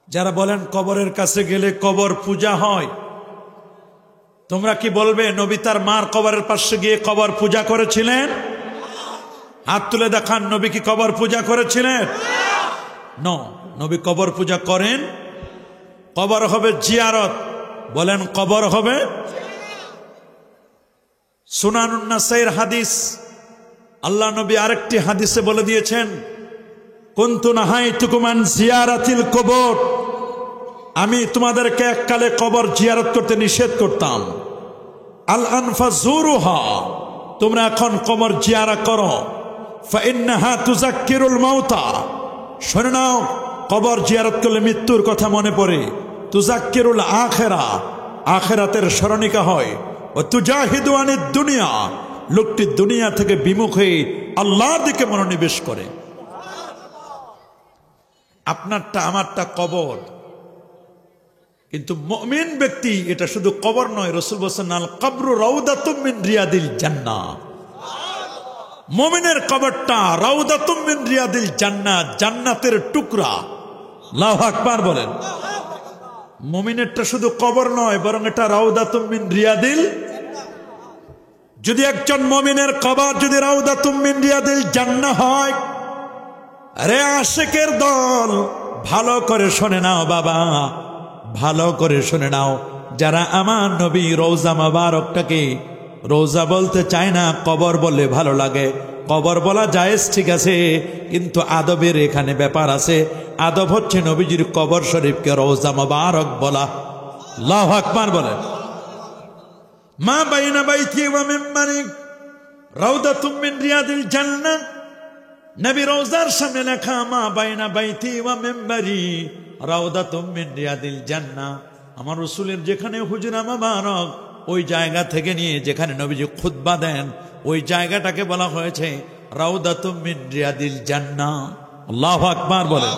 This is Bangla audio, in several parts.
যারা বলেন কবরের কাছে গেলে কবর পূজা হয়, তোমরা কি বলবে নবী তার মার কবরের পাশে গিয়ে কবর পূজা করেছিলেন? হাত তুলে দেখান, নবী কি কবর পূজা করেছিলেন? নবী কবর পূজা করেন। কবর হবে জিয়ারত। বলেন কবর হবে। সুনানুন নাসাইর হাদিস, আল্লাহ নবী আরেকটি হাদিসে বলে দিয়েছেন, কুনতু নাহাইতুকুম আন জিয়ারাতিল কবর, আমি তোমাদেরকে এককালে কবর জিয়ারত করতে নিষেধ করতাম। আল আনফাজুরুহা, তোমরা এখন কবর জিয়ারত করো। ফাইন্নাহা তুযাক্কিরুল মাউতা, শুনে নাও, কবর জিয়ারত করলে মৃত্যুর কথা মনে পড়ে। তুযাক্কিরুল আখিরা, আখিরাতের স্মরণিকা হয়। ও তুজাহিদু আনিদ দুনিয়া, লোকটি দুনিয়া থেকে বিমুখ হয়ে আল্লাহর দিকে মনোনিবেশ করে। আপনারটা আমারটা কবর, কিন্তু মুমিন ব্যক্তি এটা শুধু কবর নয়। রাসূল বলেছেন আল কবরু রাউদাতুম মিন রিয়াদিল জান্নাহ, মুমিনের কবরটা রাউদাতুম মিন রিয়াদিল জান্নাহ, জান্নাতের টুকরা। আল্লাহু আকবার বলেন। মুমিনেরটা শুধু কবর নয়, বরং এটা রাউদাতুম মিন রিয়াদিল। যদি একজন মুমিনের কবর যদি রাউদাতুম মিন রিয়াদিল জান্নাহ হয়, আরে আশিকের দল, ভালো করে শুনে নাও বাবা, ভালো করে শুনে নাও। যারা আমার নবী রওজা মোবারকটাকে রওজা বলতে চায় না, কবর বললে ভালো লাগে। কবর বলা জায়েজ, ঠিক আছে, কিন্তু আদবের এখানে ব্যাপার আছে। আদব হচ্ছে নবীজির কবর শরীফকে রওজা মোবারক বলা। আল্লাহু আকবার বলেন। মা বাইনা বাইতি ওয়া মিম্বারি রাউদাতুম মিন রিয়াদিল জান্নাহ, নবী রওজার সামনে লেখা মা বাইনা বাইতি ওয়া মিম্বারি রাউদাতুম মিন রিয়াদিল জান্নাহ। আমার রাসূলের যেখানে হুজরা মোবারক, ওই জায়গা থেকে নিয়ে যেখানে নবীজি খুতবা দেন, ওই জায়গাটাকে বলা হয়েছে রাউদাতুম মিন রিয়াদিল জান্নাহ। আল্লাহু আকবার বলেন।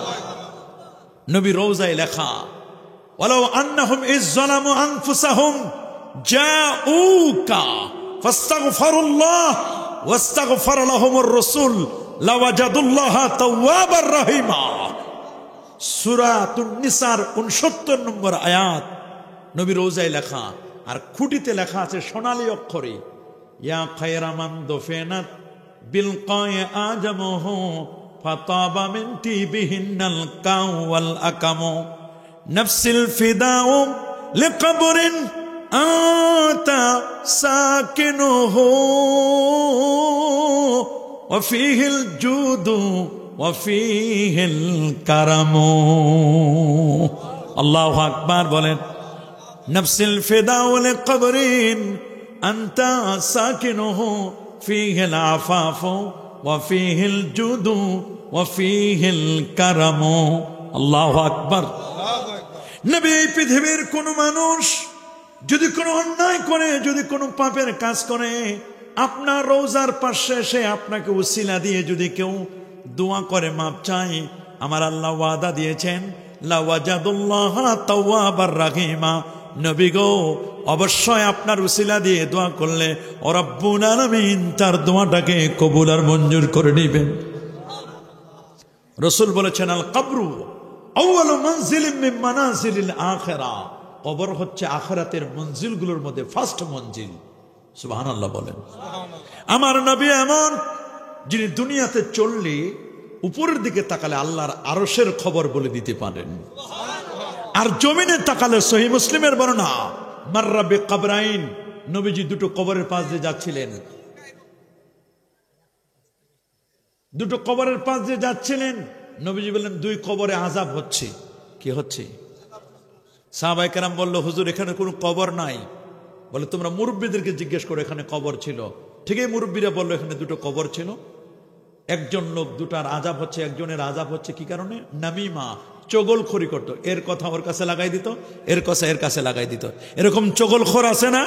নবী রওজায় লেখা, ওয়ালাউ আন্নাহুম ইয যালামু আনফুসাহুম জাউকা ফাস্তাগফিরুল্লাহ ওয়াস্তাগফার লাহুমুর রাসূল লাওয়াজাদুল্লাহা তাওয়াবার রহিমা। সূরাতুন নিসার 69 নম্বর আয়াত নবী রওজায় লেখা। আর খুঁটিতে লেখা আছে সোনালী অক্ষরে, ইয়া খায়রা মান দুফিনাত বিল কায় আজমহু ফাতাবা মিন তিবিহিন্নাল কাউ ওয়াল আকামু নাফসিল ফিদাউ লিকবরিন আতা সাকিনুহু ওয়া ফীহিল জুদু ওয়া ফীহিল কারামু। আল্লাহু আকবার বলেন। নফসিল ফিদাউ লিকবরিন আনতা সাকিনুহু ফীহিল আফাফু ওয়া ফীহিল জুদু ওয়া ফীহিল কারামু। আল্লাহু আকবার। নবী, পৃথিবীর কোন মানুষ যদি কোনো অন্যায় করে, যদি কোনো পাপের কাজ করে, আপনার রওজার পাশে এসে আপনাকে উসিলা দিয়ে যদি কেউ দোয়া করে, মাপ চাই, আমার আল্লাহ ওয়াদা দিয়েছেন লাওয়াজাদুল্লাহা তাওয়াবার রহিমা। নবী গো, অবশ্যই আপনার উসিলা দিয়ে দোয়া করলে ও রব্বুল আলামিন তার দোয়াটাকে কবুল আর মঞ্জুর করে নেবেন। রাসূল বলেছেন আল কবরু আউয়ালু মানজিলিন মিন মানাজিলিল আখিরাহ, কবর হচ্ছে আখিরাতের মঞ্জিলগুলোর মধ্যে ফার্স্ট মঞ্জিল। সুবহানাল্লাহ বলেন। আমার নবী এমন, যিনি দুনিয়াতে চললে উপরের দিকে তাকালে আল্লাহর আরশের খবর বলে দিতে পারেন, আর জমিনে তাকালে সহিহ মুসলিমের বর্ণনা মাররা বিকবরাইন, নবীজি দুটো কবরের পাশ দিয়ে যাচ্ছিলেন, দুটো কবরের পাশ দিয়ে যাচ্ছিলেন। নবীজি বললেন দুই কবরে আযাব হচ্ছে। কি হচ্ছে? সাহাবায়ে কেরাম বলল, হুজুর এখানে কোনো কবর নাই। বলে তোমরা মুরব্বীদেরকে জিজ্ঞেস করো এখানে কবর ছিল। ঠিকই মুরব্বীরা বললো এখানে দুটো কবর ছিল। একজন লোক দুটার আযাব হচ্ছে, একজনের আযাব হচ্ছে কি কারণে? নামিমা, চগলখড়ি করতো, এর কথা ওর কাছে লাগাই দিত, এর কথা এর কাছে লাগাই দিত। এরকম চগলখোর আছে না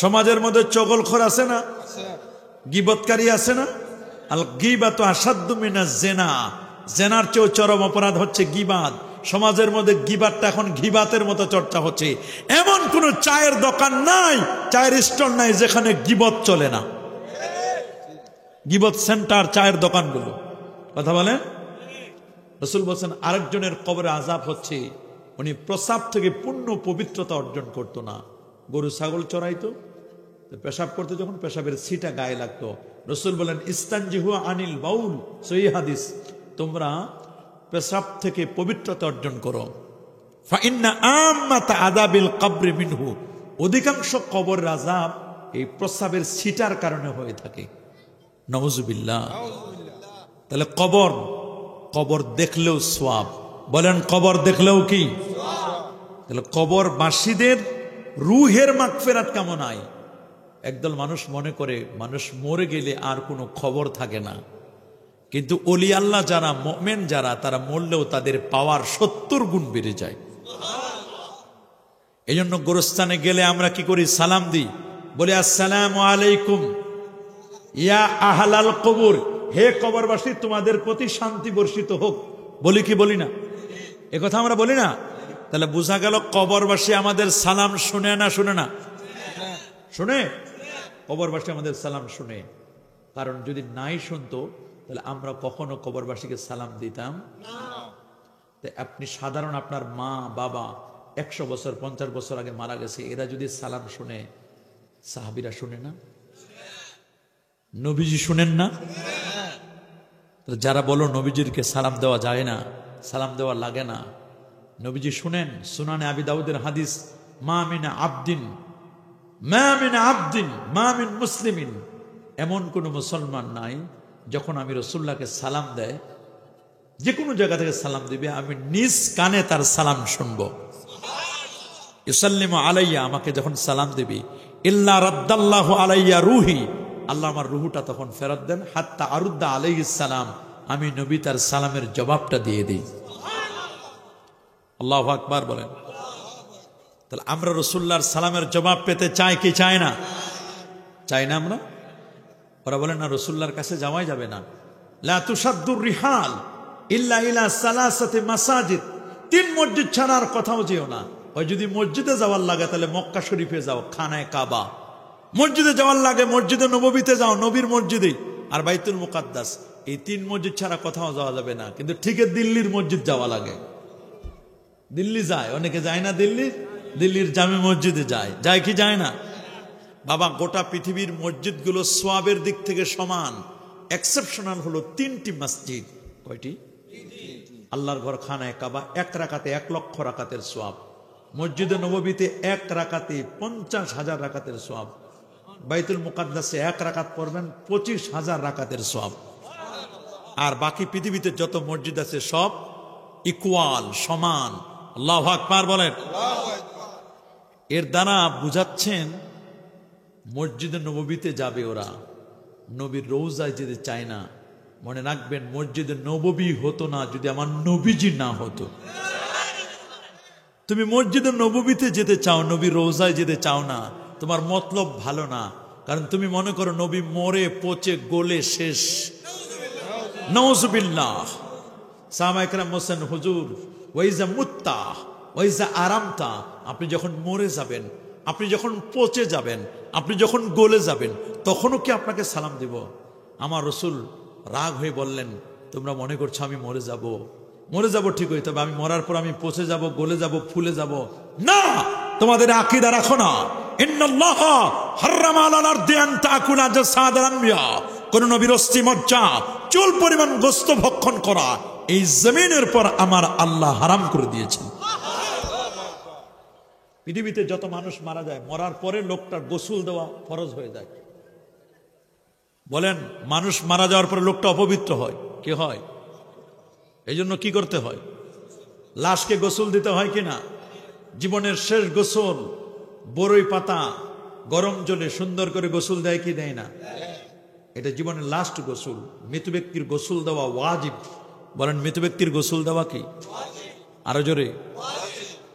সমাজের মধ্যে? চগলখোর আছে না? গীবতকারী আছে না? আল গীবাতু আসাদ্দু মিনাজ জিনা, জেনার চেয়েও চরম অপরাধ হচ্ছে গীবাত। সমাজের মধ্যে গীবাতটা এখন ঘিবাতের মতো চর্চা হচ্ছে। এমন কোন চায়ের দোকান নাই, চায়ের স্টল নাই যেখানে গীবত চলে না। গীবত সেন্টার চায়ের দোকানগুলো, কথা বলেন। রাসূল বলছেন আরেকজনের কবরে আযাব হচ্ছে উনি প্রস্রাব থেকে পূর্ণ পবিত্রতা অর্জন করতো না, গরু ছাগল চড়াইতো, পেশাব করতে যখন পেশাবের ছিটা গায়ে লাগতো। রাসূল বলেন ইস্তানজিহু আনিল বাউল, সহিহ হাদিস, তোমরা পেশাব থেকে পবিত্রতা অর্জন করো। ফাইন্না আম্মাতা আযাবিল কবরি মিনহু, অধিকাংশ কবরের আযাব এই প্রস্রাবের ছিটার কারণে হয়ে থাকে। নাউযুবিল্লাহ। তাহলে কবর দেখলেও সওয়াব, বলেন কবর দেখলেও কি? তাহলে কবরবাসীদের রুহের মাগফিরাত কামনায় একদল মানুষ মনে করে মানুষ মরে গেলে আর কোনো খবর থাকে না, কিন্তু ওলি আল্লাহ যারা, মুমিন যারা, তারা মরলেও তাদের পাওয়ার 70 গুণ বেড়ে যায়। এই জন্য গোরস্থানে গেলে আমরা কি করি? সালাম দিই, বলি আসসালামু আলাইকুম ইয়া আহলাল কবর, হে কবরবাসী তোমাদের প্রতি শান্তি বর্ষিত হোক। বলি কি বলি না? এ কথা আমরা বলি না? তাহলে বোঝা গেল কবরবাসী আমাদের সালাম শুনে না শুনে না? শুনে। কবরবাসী আমাদের সালাম শুনে, কারণ যদি নাই শুনতো তাহলে আমরা কখনো কবরবাসীকে সালাম দিতাম না। আপনি সাধারণ আপনার মা বাবা 100 বছর 50 বছর আগে মারা গেছে, এরা যদি সালাম শুনে, সাহাবীরা শুনে না? নবীজি শুনেন না? যারা বলো নবীজিরকে সালাম দেওয়া যায় না, সালাম দেওয়া লাগে না, নবীজি শুনেন। সুনানে আবি দাউদের হাদিস, মা মিন আবদিন মা মিন মুসলিমিন, এমন কোন মুসলমান নাই যখন আমি রাসূলুল্লাহকে সালাম দেয়, যে কোনো জায়গা থেকে সালাম দিবে, আমি নিজ কানে তার সালাম শুনবো। ইউসাল্লিমু আলাইয়া, আমাকে যখন সালাম দিবি, ইল্লা রাদ্দাল্লাহু আলাইয়া রুহি, আল্লাহ আমার রুহুটা তখন ফেরত দেন, হাত্তা আরুদ্দা আলাইহিস সালাম, আমি নবী তার সালামের জবাবটা দিয়ে দিই। আল্লাহু আকবার বলেন। তাহলে আমরা রাসূলুল্লাহর সালামের জবাব পেতে চাই কি চাই না? চাই না আমরা? ওরা বলেন না রাসূলুল্লাহর কাছে যাওয়াই যাবে না। লা তুসাদ্দুর রিহাল ইল্লা ইলা সালাসাতি মাসাজিদ, 3 মসজিদ ছাড়া আর কোথাও যেও না। ওই যদি মসজিদে যাওয়ার লাগে তাহলে মক্কা শরীফে যাও, খানায়ে কাবা। মসজিদে যাওয়ার লাগে মসজিদে নববীতে যাও, নবীর মসজিদে, আর বাইতুল মুকাদ্দাস। এই 3 মসজিদ ছাড়া কোথাও যাওয়া যাবে না। কিন্তু ঠিক দিল্লির মসজিদ যাওয়া লাগে। দিল্লি যায়, অনেকে যায় না দিল্লির জামে মসজিদে যায় কি যায় না? বাবা, গোটা পৃথিবীর মসজিদগুলো সওয়াবের দিক থেকে সমান, এক্সেপশনাল হলো 3টি মসজিদ। কয়টি? আল্লাহর ঘর খানায়ে কাবা 1 রাকাতে 1 লক্ষ রাকাতের সওয়াব, মসজিদে নববীতে 1 রাকাতে 50,000 রাকাতের সওয়াব, বাইতুল মুকাদ্দাসে 1 রাকাত পড়বেন 25,000 রাকাতের সওয়াব। আর বাকি পৃথিবীতে যত মসজিদ আছে সব ইকুয়াল, সমান। আল্লাহু আকবার বলেন। এর দ্বারা বুঝাচ্ছেন মসজিদে নববীতে যাবে ওরা, নবীর রওজায় যেতে চায় না। মনে রাখবেন, মসজিদে নববী হতো না যদি আমার নবীজি না হতো। তুমি মসজিদে নববীতে যেতে চাও, নবীর রওজায় যেতে চাও না, তোমার মতলব ভালো না। কারণ তুমি মনে করো নবী মরে পচে গলে শেষ। নাউযুবিল্লাহ। সাহাবায়ে কেরাম বলেন, হুজুর ওয়াইজা মুত্তা ওয়াইজা আরামতা, আপনি যখন মরে যাবেন, আপনি যখন পচে যাবেন, আপনি যখন গলে যাবেন, তখনও কি আপনাকে সালাম দিব? আমার রাসূল রাগ হয়ে বললেন, তোমরা মনে করছো আমি মরে যাব ঠিকই, তবে আমি মরার পর আমি পচে যাব, গলে যাব, ফুলে যাব না। তোমাদের আকীদা রাখো না। ইন্নাল্লাহা হারামা আলাল আরদি আন তাকুলা জাসাদাল আনবিয়া, কোন নবীর অস্থি মজ্জা, চুল পরিমাণ গোশত ভক্ষণ করা এই জমিনের পর আমার আল্লাহ হারাম করে দিয়েছেন। পৃথিবীতে যত মানুষ মারা যায়, মরার পরে লোকটার গোসল দেওয়া ফরজ হয়ে যায়। বলেন, মানুষ মারা যাওয়ার পরে লোকটা অপবিত্র হয়, কি হয়? এই জন্য কি করতে হয়? লাশকে গোসল দিতে হয় কিনা? জীবনের শেষ গোসল, বরই পাতা গরম জলে সুন্দর করে গোসল দেয় কি দেয় না? এটা জীবনের লাস্ট গোসল। মৃত ব্যক্তির গোসল দেওয়া ওয়াজিব। বলেন, মৃত ব্যক্তির গোসল দেওয়া কি? আরো জোরে।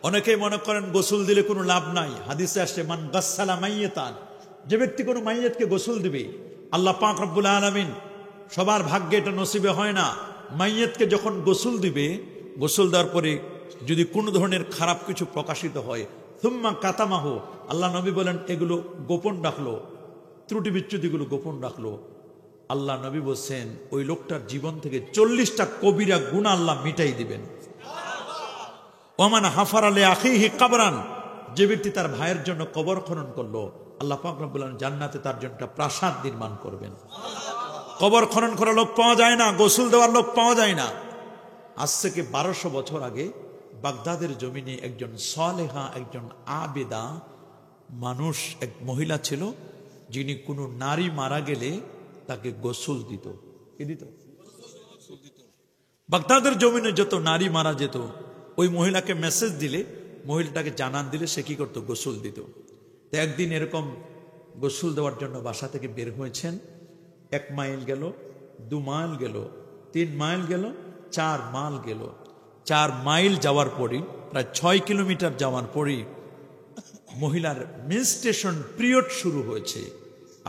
অনেকেই মনে করেন গোসল দিলে কোনো লাভ নাই। হাদিসে আসছে, মান গাসসালা মাইয়াতান, যে ব্যক্তি কোনো মাইয়াতকে গোসল দিবে, আল্লাহ পাক রব্বুল আলামিন, সবার ভাগ্যে এটা নসিবে হয় না। মাইয়াতকে যখন গোসল দিবে, গোসল দেওয়ার পরে যদি কোনো ধরনের খারাপ কিছু প্রকাশিত হয়, সুম্মা কাতামাহু, আল্লাহ নবী বলেন এগুলো গোপন রাখলো, ত্রুটি বিচ্যুতিগুলো গোপন রাখলো, আল্লাহ নবী বলছেন ওই লোকটার জীবন থেকে 40টা কবিরা গুনাহ আল্লাহ মিটাই দিবেন। ওমান হাফারা লি আখিহি কবরান, যে ব্যক্তি তার ভাইয়ের জন্য কবর খনন করলো, আল্লাহ পাক রব্বুল আলামিন জান্নাতে তার জন্য একটা প্রাসাদ নির্মাণ করবেন। কবর খনন করা লোক পাওয়া যায় না, গোসল দেওয়ার লোক পাওয়া যায় না। আজ থেকে 1200 বছর আগে বাগদাদের জমিনে একজন সালেহা, একজন আবেদা মানুষ, এক মহিলা ছিল, যিনি কোনো নারী মারা গেলে তাকে গোসল দিত। কি দিত? বাগদাদের জমিনে যত নারী মারা যেত, ওই মহিলাকে মেসেজ দিলে, মহিলাটাকে জানান দিলে সে কি করতো? গোসল দিত। তো একদিন এরকম গোসল দেওয়ার জন্য বাসা থেকে বের হয়েছেন। 1 মাইল গেল, 2 মাইল গেল, 3 মাইল গেল, 4 মাইল গেল। 4 মাইল যাওয়ার পরই, প্রায় 6 কিলোমিটার যাওয়ার পরই মহিলার মেনস্ট্রুয়েশন পিরিয়ড শুরু হয়েছে।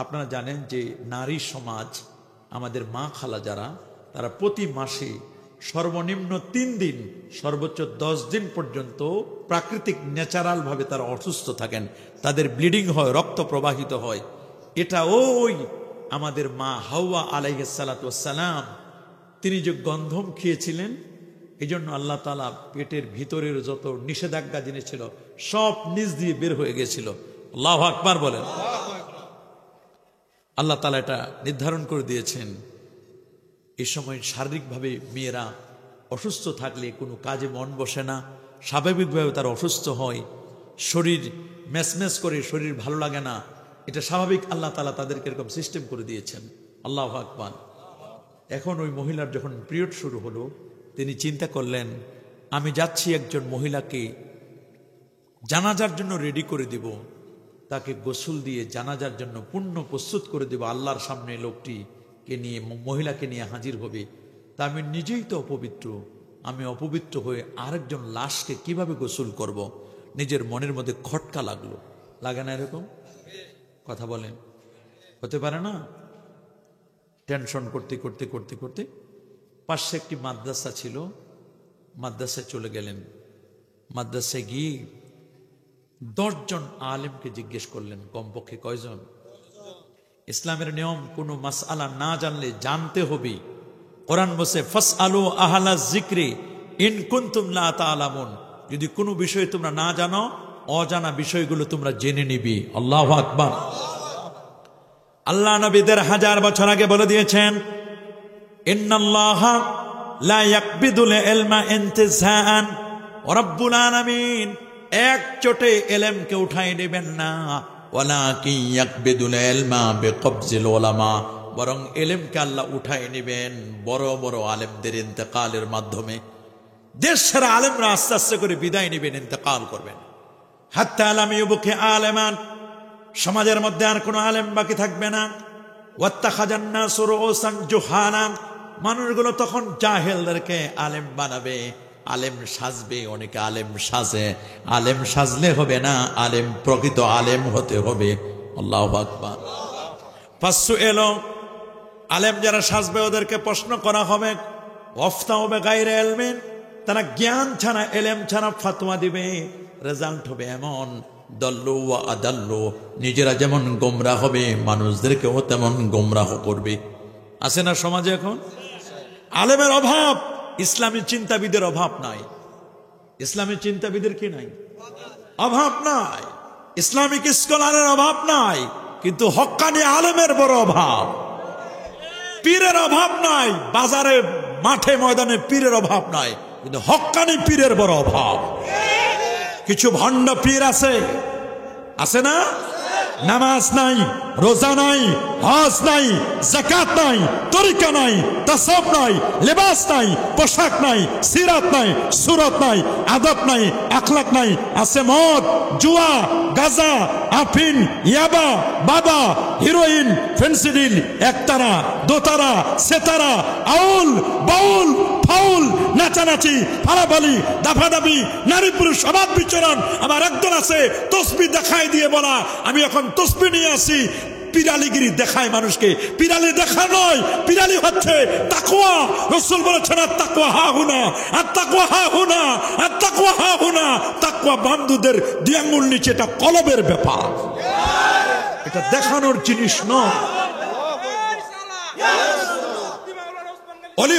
আপনারা জানেন যে নারী সমাজ, আমাদের মা খালা যারা, তারা প্রতি মাসে সর্বনিম্ন 3 দিন, সর্বোচ্চ 10 দিন পর্যন্ত প্রাকৃতিক ন্যাচারাল ভাবে তারা অসুস্থ থাকেন, তাদের ব্লিডিং হয়, রক্ত প্রবাহিত হয়। এটা ওই আমাদের মা হাওয়া আলাইহিস সালাতু ওয়াস সালাম, তিনি যে গন্ধম খেয়েছিলেন, এই জন্য আল্লাহ তাআলা পেটের ভিতরের যত নিষেধাজ্ঞা জিনিস ছিল সব নিজ দিয়ে বের হয়ে গেছিল। আল্লাহু আকবার বলেন। আল্লাহ তাআলা এটা নির্ধারণ করে দিয়েছেন। এই সময় শারীরিকভাবে মেয়েরা অসুস্থ থাকলে কোনো কাজে মন বসে না, স্বাভাবিকভাবে তারা অসুস্থ হয়, শরীর ম্যাচম্যাচ করে, শরীর ভালো লাগে না, এটা স্বাভাবিক। আল্লাহ তাআলা তাদেরকে এরকম সিস্টেম করে দিয়েছেন। আল্লাহু আকবার। এখন ওই মহিলার যখন পিরিয়ড শুরু হলো, তিনি চিন্তা করলেন, আমি যাচ্ছি একজন মহিলাকে জানাজার জন্য রেডি করে দিব, তাকে গোসল দিয়ে জানাজার জন্য পূর্ণ প্রস্তুত করে দেব। আল্লাহর সামনে লোকটিকে নিয়ে, মহিলাকে নিয়ে হাজির হবে। তা আমি নিজেই তো অপবিত্র, আমি অপবিত্র হয়ে আরেকজন লাশকে কিভাবে গোসল করব? নিজের মনের মধ্যে খটকা লাগলো। লাগে না এরকম? কথা বলেন, হতে পারে না? টেনশন করতে করতে করতে করতে পাশে একটি মাদ্রাসা ছিল, মাদ্রাসায় চলে গেলেন। মাদ্রাসায় গিয়ে 10 জন আলেমকে জিজ্ঞেস করলেন, কমপক্ষে কয়জন? ইসলামের নিয়ম, কোনো মাসআলা না জানলে জানতে হবে। কোরআন বলছে ফাসআলু আহলা যিকরি ইন কুনতুম লা তা'লামুন, যদি কোনো বিষয় তোমরা না জানো, অজানা বিষয়গুলো তোমরা জেনে নিবি। আল্লাহু আকবার। আল্লাহ নবীদের 1000 বছর আগে বলে দিয়েছেন, ইন্নাল্লাহা লা ইয়াকবিদুল ইলমা ইনতিজাআন, রব্বুল আলামিন এক চোটে ইলমকে উঠাই নেবেন না, ওয়ালাকিন ইয়াকবিদুল ইলমা বিকবজিল উলামা, বরং ইলমকে আল্লাহ উঠাই নেবেন বড় বড় আলেমদের ইন্তেকালের মাধ্যমে। দেশের আলেমরা আস্তে আস্তে করে বিদায় নেবেন, ইন্তেকাল করবেন। হাত্তা লাম ইউবকি আলেমান, সমাজের মধ্যে আর কোনো আলেম বাকি থাকবে না। ওয়াত্তাখাযান নাসু রুউসান জুহালা, মানুষগুলো তখন জাহেলদেরকে আলেম বানাবে, আলেম সাজবে। অনেকে আলেম সাজে, আলেম সাজলে হবে না, আলেম প্রকৃত আলেম হতে হবে। আল্লাহু আকবার। ফাসু এলো, আলেম যারা সাজবে ওদেরকে প্রশ্ন করা হবে, ওয়াফতা হবে গায়রে ইলমিন, তারা জ্ঞান ছাড়া, ইলম ছাড়া ফতোয়া দিবে। রেজাল্ট হবে এমন, দল্লু ওয়া আদাল্লু, নিজেরা যেমন গোমরাহ হবে, মানুষদেরকেও তেমন গোমরাহ করবে। আছে না সমাজে এখন? আলেমের অভাব, ইসলামী চিন্তাবিদের অভাব নাই। ইসলামী চিন্তাবিদের কি নাই? অভাব নাই। ইসলামিক স্কলারের অভাব নাই, কিন্তু হক্কানি আলেমের বড় অভাব। পীরের অভাব নাই, বাজারে মাঠে ময়দানে পীরের অভাব নাই, কিন্তু হক্কানি পীরের বড় অভাব। কিছু ভণ্ড পীর আছে, আছে না? নামাজ নাই, রোজা নাই, হজ নাই, যাকাত নাই, তরিকা নাই, তাসাউফ নাই, লিবাস নাই, পোশাক নাই, সিরাত নাই, সুরত নাই, আদব নাই, আখলাক নাই। আছে মদ, জুয়া, গাঁজা, আফিন, ইয়াবা, বাবা, হিরোইন, ফেন্সিডিল, একতারা, দোতারা, সেতারা, আউল, বাউল, ফাউল, নাচানাচি, ফালাফালি, দাফাদাফি, নারী পুরুষ অবাধ বিচরণ। আমার একজন আছে তসবিহ দেখাই দিয়ে বলা, আমি এখন তসবিহ নিয়ে আসি। পিরালিগিরি দেখায় মানুষকে। পিরালি দেখা নয়, পিরালি হচ্ছে তাকওয়া। রাসূল বলেছেন আত-তাকওয়া হা হুনা, আত-তাকওয়া হা হুনা, আত-তাকওয়া হা হুনা। তাকওয়া বান্দুদের দুই আঙ্গুল নিচে, এটা কলবের ব্যাপার, এটা দেখানোর জিনিস নয়। অলি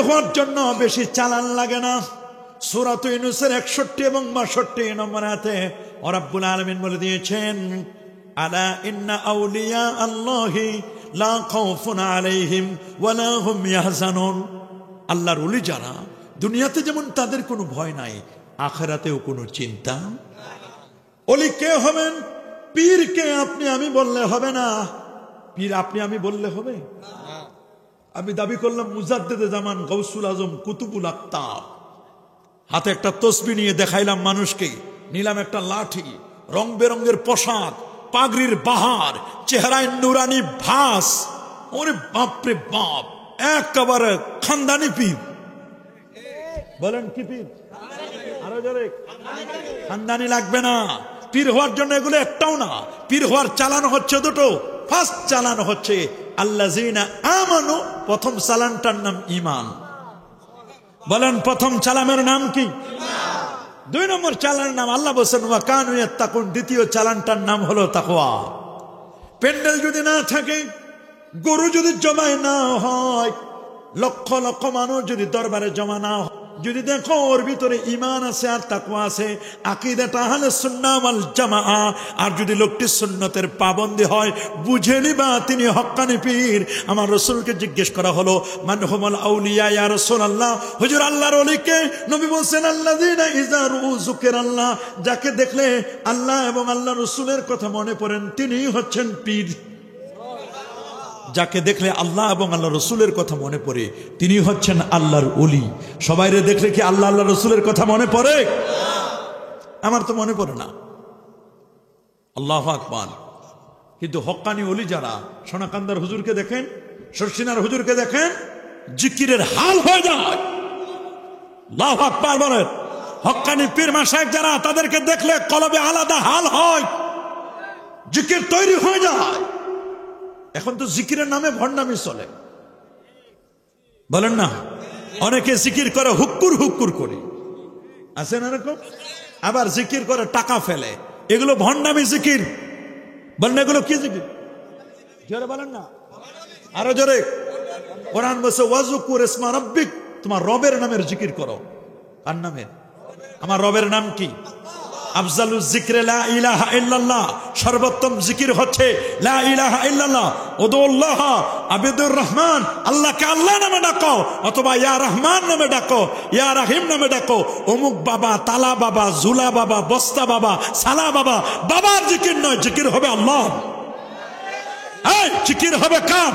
হওয়ার জন্য বেশি চালান লাগে না। সূরা ইউনূসের 61 এবং 62 নম্বর আয়াতে রব্বুল আলামিন বলে দিয়েছেন, আলা ইন্না আউলিয়া আল্লাহি লা খাউফুন আলাইহিম ওয়ালা হুম ইয়াহজানুন। আল্লাহর ওলি যারা, দুনিয়াতে যেমন তাদের কোনো ভয় নাই, আখিরাতেও কোনো চিন্তা। ওলি কে হবেন? পীরকে আপনি আমি বললে হবে না। পীর আপনি আমি বললে হবে? আমি দাবি করলাম মুজাদ্দেদে জামান গাউসুল আজম কুতুবুল আকতাব, হাতে একটা তসবিহ নিয়ে দেখাইলাম মানুষকে, নিলাম একটা লাঠি, রং বেরঙের পোশাক, পাগড়ির বাহার, চেহারায় নুরানি ভাস। ওরে বাপরে বাপ, একেবারে খানদানি পীর। বলেন কি পীর? আরো জোরে। খানদানি লাগবে না পীর হওয়ার জন্য, এগুলো একটাও না। পীর হওয়ার চালানো হচ্ছে দুটো। ফার্স্ট চালানো হচ্ছে আল্লাযীনা আমানু, প্রথম চালানটার নাম ঈমান। বলেন প্রথম চালানের নাম কি? দুই নম্বর চালানের নাম আল্লাহ বলেন ওয়া কানু ইয়াত্তাকুন, দ্বিতীয় চালানটার নাম হলো তাকওয়া। প্যান্ডেল যদি না থাকে, গরু যদি জমায় না হয়, লক্ষ লক্ষ মানুষ যদি দরবারে জমা না হয়, যদি দেখো ওর ভিতরে ঈমান আছে আর তাকওয়া আছে, আকীদাটা আহলে সুন্নাহ ওয়াল জামাআহ, আর যদি লোকটি সুন্নতের পাবন্দী হয়, বুঝে নিবা তিনি হক্কানি পীর। আমার রাসূলকে জিজ্ঞেস করা হলো, মান হুমুল আউলিয়া ইয়া রাসূলুল্লাহ, হুজুর আল্লাহর ওলিকে? নবী বলেন আল্লাযীনা ইযা রুউ যুকিরাল্লাহ, যাকে দেখলে আল্লাহ এবং আল্লাহর রাসূলের কথা মনে পড়েন, তিনিই হচ্ছেন পীর। যাকে দেখলে আল্লাহ এবং আল্লাহ রসুলের কথা মনে পড়ে, তিনি হচ্ছেন আল্লাহর ওলি। সবাইরে দেখলে কি আল্লাহ আল্লাহ রসুলের কথা মনে পড়ে? আমার তো মনে পড়ে না। আল্লাহু আকবার। কিন্তু হক্কানি ওলি যারা, সোনাকান্দার হুজুরকে দেখেন, শর্ষিনার হুজুরকে দেখেন, জিকিরের হাল হয়ে যায়। আল্লাহু আকবার বলেন। হক্কানি পীর মাশায়েখ যারা, তাদেরকে দেখলে কলবে আলাদা হাল হয়, জিকির তৈরি হয়ে যায়। এখন তো জিকিরের নামে ভণ্ডামি চলে, বলেন না? অনেকে জিকির করে হুক্কুর হুক্কুর করে, আছে না এরকম? আবার জিকির করে টাকা ফেলে, এগুলো ভণ্ডামি জিকির। বলেন এগুলো কি জিকির? জোরে বলেন না, আরো জোরে। কোরআন বলছে ওয়াজকুর ইসমা রাব্বিক, তোমার রবের নামের জিকির করো। কার নামের? আমার রবের নাম কি? আফজালুজ যিকরে লা ইলাহা ইল্লাল্লাহ, সর্বোত্তম জিকির হচ্ছে লা ইলাহা ইল্লাল্লাহ। উদুল্লাহ আবিদুর রহমান, আল্লাহকে আল্লাহ নামে ডাকো, অথবা ইয়া রহমান নামে ডাকো, ইয়া রহিম নামে ডাকো। অমুক বাবা, তালা বাবা, জুলা বাবা, বস্তা বাবা, সালা বাবা, বাবার জিকির নয়, জিকির হবে আল্লাহ। এই জিকির হবে কার?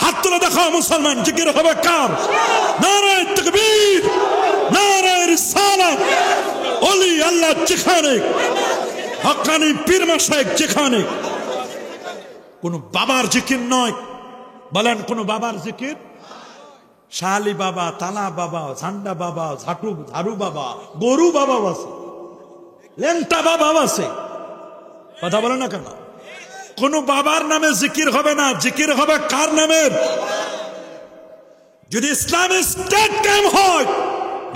হাত তুলে দেখো মুসলমান, জিকির হবে কার? নারায়ে তাকবীর, নারায়ে রিসালাত। ওলি আল্লাহ যেখানে, হক্কানি পীর মাশায়েখ যেখানে, কোন বাবার জিকির নয়। বলেন কোন বাবার জিকির? শালি বাবা, তালা বাবা, ঝান্ডা বাবা, ঝাড়ু বাবা, গরু বাবা আছে, লেংটা বাবা আছে। কথা বলে না কেন? কোন বাবার নামে জিকির হবে না, জিকির হবে কার নামের? যদি ইসলামিক স্টেট কায়েম হয়,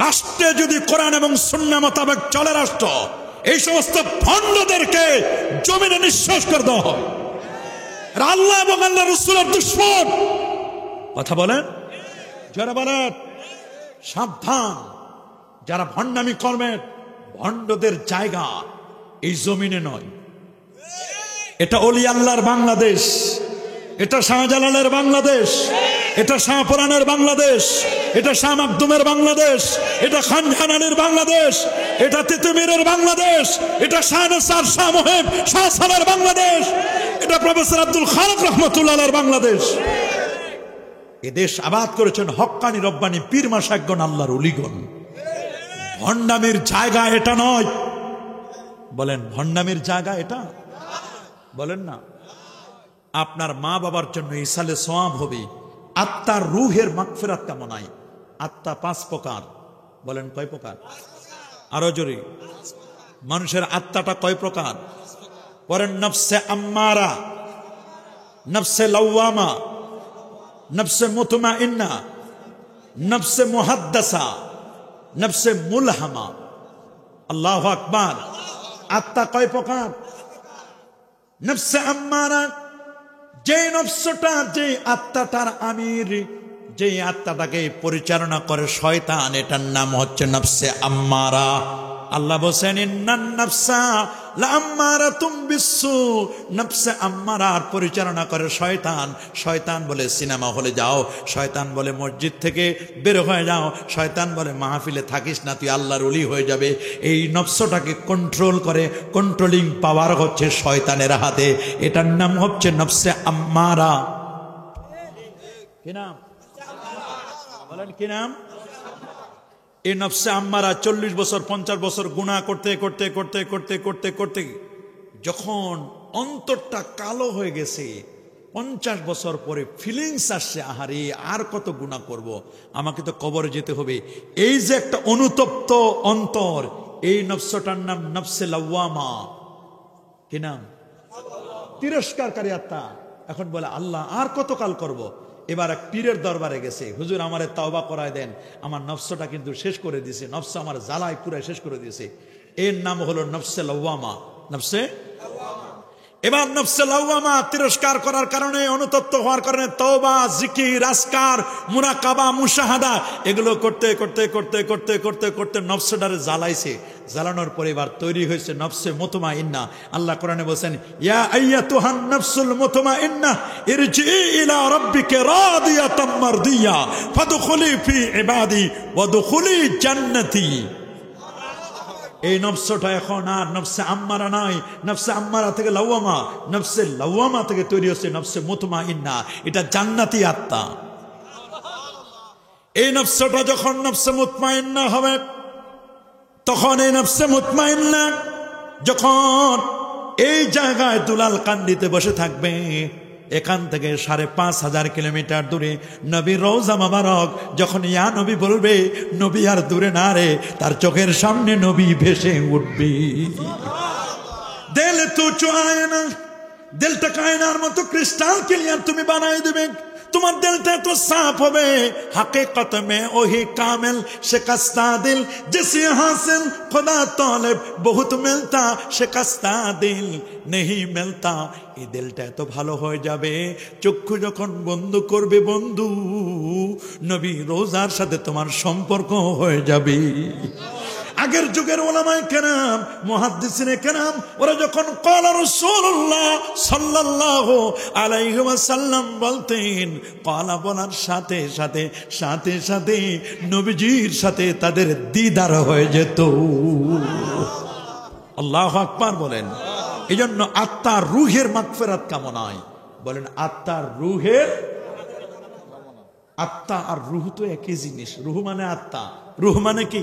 রাষ্ট্রে যদি কোরআন এবং সুন্নাহ মোতাবেক চলে রাষ্ট্র, এই সমস্ত ভণ্ডদেরকে জমিনে নিঃশেষ করে দেওয়া হয়। আল্লাহ এবং আল্লাহ রাসূলের দুশমন। কথা বলেন, যারা বলেন সাবধান, যারা ভণ্ডামি করবেন, ভণ্ডদের জায়গা এই জমিনে নয়। এটা ওলি আল্লাহর বাংলাদেশ, এটা শাহজালালের বাংলাদেশ, এটা শাহপুরানের বাংলাদেশ, এটা শাহ মাকদুমের বাংলাদেশ, এটা খান জাহানের বাংলাদেশ, এটা তিতুমিরের বাংলাদেশ, এটা শাহ নসার, শাহ মুহিব, শাহ সালার বাংলাদেশ, এটা প্রফেসর আব্দুল খালেক রহমতুল্লাহর বাংলাদেশ। এ দেশ আবাদ করেছেন হক্কানি রব্বানি পীর মাশায়েখগণ, আল্লাহর ওলিগণ। ভণ্ডামির জায়গা এটা নয়। বলেন ভণ্ডামির জায়গা এটা? বলেন না। আপনার মা বাবার জন্য ইসালে সওয়াব হবে, আত্মার রুহের মাগফিরাত কামনায়। আত্মা 5 প্রকার। বলেন কয় প্রকার? আরো জোরে। মানুষের আত্মাটা কয় প্রকার? পরেন নফসে আম্মারা, নফসে লাওয়ামা, নফসে মুতমাইন্না, নফসে মুহাদ্দাসা, নফসে মুলহামা। আল্লাহু আকবার। আত্মা কয় প্রকার? নফসে আম্মারা, যে নফসটা, যে আত্মাটার আমির, যে আত্মাটাকে পরিচালনা করে শয়তান, এটার নাম হচ্ছে নফসে আম্মারা। আল্লাহ বলেন ইন্নান নাফসা লাআম্মারাতুম বিসসু, নফসে আম্মারার পরিচালনা করে শয়তান। শয়তান বলে সিনেমা হলে যাও, শয়তান বলে মসজিদ থেকে বের হয়ে যাও, শয়তান বলে মাহফিলে থাকিস না, তুই আল্লাহর ওলি হয়ে যাবে। এই নফসটাকে কন্ট্রোল করে, কন্ট্রোলিং পাওয়ার হচ্ছে শয়তানের হাতে। এটার নাম হচ্ছে নফসে আম্মারা। কি নাম বলেন, কি নাম? এই নফসে আম্মারা 40 বছর 50 বছর গুনাহ করতে করতে করতে করতে করতে করতে যখন অন্তরটা কালো হয়ে গেছে, 50 বছর পরে ফিলিংস আসছে, আহারে আর কত গুনাহ করব, আমাকে তো কবরে যেতে হবে। এই যে একটা অনুতপ্ত অন্তর, এই নফসটার নাম নফসে লাওয়ামা। কি নাম? তিরস্কারকারী আত্মা। এখন বলে আল্লাহ আর কত কাল করব। এবার এক পীরের দরবারে গেছে, হুজুর আমারে তাওবা করায় দেন, আমার নফসটা কিন্তু শেষ করে দিয়েছে, নফস আমার জ্বালায় পুরাই শেষ করে দিয়েছে। এর নাম হলো নফসে লাওয়ামা। নফসে এবার নফসে লাওয়ামা তিরস্কার করার কারণে, অনুতপ্ত হওয়ার কারণে তওবা, জিকির, আজকার, মুরাকাবা, মুশাহাদা এগুলো করতে করতে করতে করতে করতে করতে নফসটারে জ্বালাইছে। জ্বালানোর পরে এবার তৈরি হয়েছে নফসে মুতমাইন্না। আল্লাহ কোরআনে বলেন ইয়া আইয়াতুহান নাফসুল মুতমাইন্না ইরজিই ইলা রাব্বিকা রাদিয়াতাম মারদিয়া ফাদখুলি ফি ইবাদি ওয়াদখুলি জান্নাতি। এই নফসটা এখন আর নফসে আম্মারা নাই, নফসে আম্মারা থেকে লাওয়ামা, নফসে লাওয়ামা থেকে তৈরি হচ্ছে নফসে মুতমাইন্না। এটা জান্নাতি আত্মা। এই নফসটা যখন নফসে মুতমাইন্না হবে, তখন এই নফসে মুতমাইন্না যখন এই জায়গায় দুলাল কান্দিতে বসে থাকবে, এখান থেকে 5,500 কিলোমিটার দূরে নবী রওজা মোবারক যখন ইয়া নবী বলবে, নবী আর দূরে না রে, তার চোখের সামনে নবী ভেসে উঠবে। দিল তো চায় না, দিলটা কায়নার মতো ক্রিস্টাল ক্লিয়ার তুমি বানাই দেবে। তোমার দিলটা তো সাফ হবে। हकीकत में वही कामिल शिकस्ता दिल जिसे हासिल खुदा तौलब बहुत मिलता शिकस्ता दिल नहीं मिलता। এই দিলটা এত ভালো হয়ে যাবে, চক্ষু যখন বন্ধ করবে বন্ধু, নবী রোজার সাথে তোমার সম্পর্ক হয়ে যাবে। আগের যুগের ওলামায়ে কেরাম, মুহাদ্দিসিনে কেরাম, ওরা যখন ক্বালা রাসূলুল্লাহ সাল্লাল্লাহু আলাইহি ওয়াসাল্লাম বলতেন, ক্বালা বলার সাথে সাথে সাথে সাথে নবীজির সাথে তাদের দিদার হয়ে যেত। আল্লাহু আকবার বলেন। এজন্য আত্মার রূহের মাগফিরাত কামনায় বলেন, আত্মার রূহের, আত্মা আর রূহ তো একই জিনিস। রূহ মানে আত্মা, রূহ মানে কি?